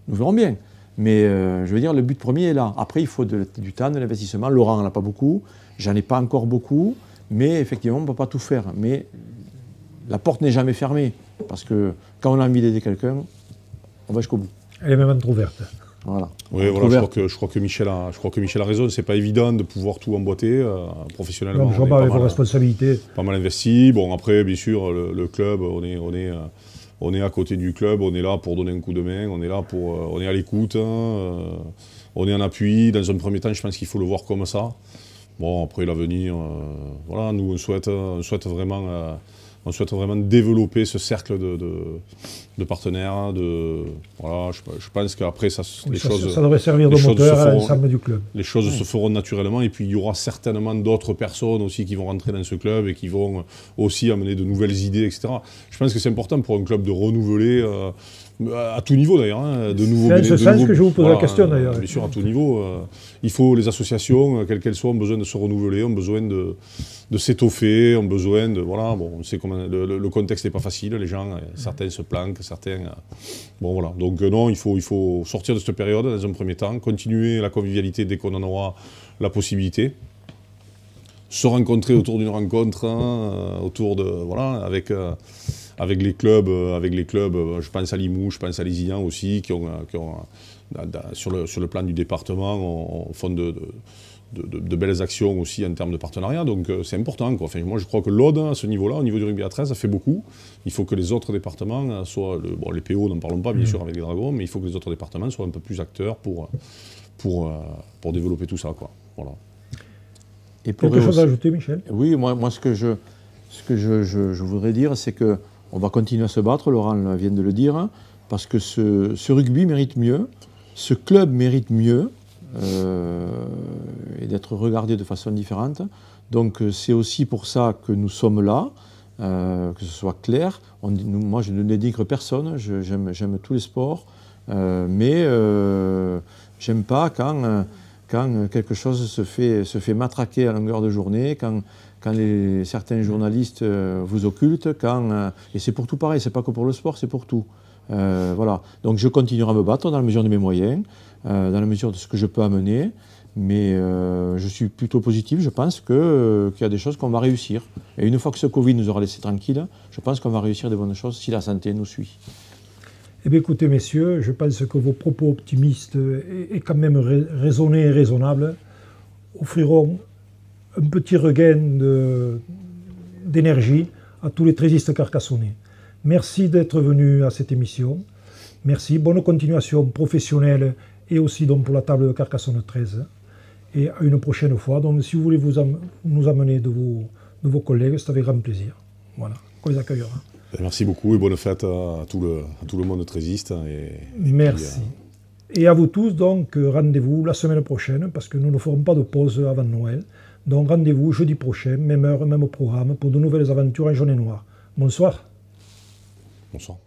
nous verrons bien. Mais je veux dire, le but premier est là. Après, il faut du temps, de l'investissement. Laurent n'en a pas beaucoup. J'en ai pas encore beaucoup. Mais effectivement, on ne peut pas tout faire. Mais la porte n'est jamais fermée. Parce que quand on a envie d'aider quelqu'un, on va jusqu'au bout. Elle est même entrouverte. Voilà. Oui, voilà, je crois que Michel a raison. C'est pas évident de pouvoir tout emboîter professionnellement. Je vois avec vos responsabilités. Pas mal investi. Bon, après, bien sûr, le club, on est à côté du club, on est là pour donner un coup de main, on est à l'écoute, on est en appui. Dans un premier temps, je pense qu'il faut le voir comme ça. Bon, après l'avenir, voilà, nous on souhaite vraiment développer ce cercle de partenaires. Voilà, je pense qu'après, ça devrait servir de moteur à l'ensemble du club. Les choses se feront naturellement, et puis il y aura certainement d'autres personnes aussi qui vont rentrer dans ce club et qui vont aussi amener de nouvelles idées, etc. Je pense que c'est important pour un club de renouveler, à tout niveau d'ailleurs, de nouveaux. C'est en ce sens que je vous pose la question d'ailleurs. Bien sûr, à tout niveau. Il faut, les associations, quelles qu'elles soient, ont besoin de se renouveler, ont besoin de s'étoffer, ont besoin de... Voilà, bon, on sait comment le contexte n'est pas facile, les gens, certains se planquent, certains... bon, voilà. Donc non, il faut sortir de cette période dans un premier temps, continuer la convivialité dès qu'on en aura la possibilité, se rencontrer autour d'une rencontre, autour de... Voilà, avec les clubs, je pense à Limoux, je pense à Lézignan aussi, qui ont sur le plan du département, on font de belles actions aussi en termes de partenariat, donc c'est important, quoi. Enfin, moi je crois que l'Aude, à ce niveau-là, au niveau du rugby à 13, ça fait beaucoup. Il faut que les autres départements soient, les PO n'en parlons pas bien sûr avec les Dragons, mais il faut que les autres départements soient un peu plus acteurs pour développer tout ça, quoi. Voilà. Et quelque chose à ajouter, Michel? Oui, moi ce que je voudrais dire, c'est qu'on va continuer à se battre, Laurent vient de le dire, parce que ce rugby mérite mieux. ce club mérite mieux et d'être regardé de façon différente. Donc c'est aussi pour ça que nous sommes là, que ce soit clair. Moi je ne dénigre personne, j'aime tous les sports, mais j'aime pas quand quelque chose se fait matraquer à longueur de journée, quand certains journalistes vous occultent, et c'est pour tout pareil, c'est pas que pour le sport, c'est pour tout. Voilà. Donc je continuerai à me battre dans la mesure de mes moyens, dans la mesure de ce que je peux amener, mais je suis plutôt positif, je pense qu'il y a des choses qu'on va réussir. Et une fois que ce Covid nous aura laissé tranquilles, je pense qu'on va réussir des bonnes choses si la santé nous suit. Eh bien écoutez messieurs, je pense que vos propos optimistes et quand même raisonnés et raisonnables offriront un petit regain d'énergie à tous les trésistes carcassonnais. Merci d'être venus à cette émission. Merci, bonne continuation professionnelle et aussi donc pour la table de Carcassonne 13. Et à une prochaine fois. Donc si vous voulez nous amener de vos collègues, c'est avec grand plaisir. Voilà, on les accueillera. Merci beaucoup et bonne fête à tout le monde trésiste. Merci. Et à vous tous, donc, rendez-vous la semaine prochaine, parce que nous ne ferons pas de pause avant Noël. Donc rendez-vous jeudi prochain, même heure, même programme, pour de nouvelles aventures en jaune et noir. Bonsoir. Bonsoir.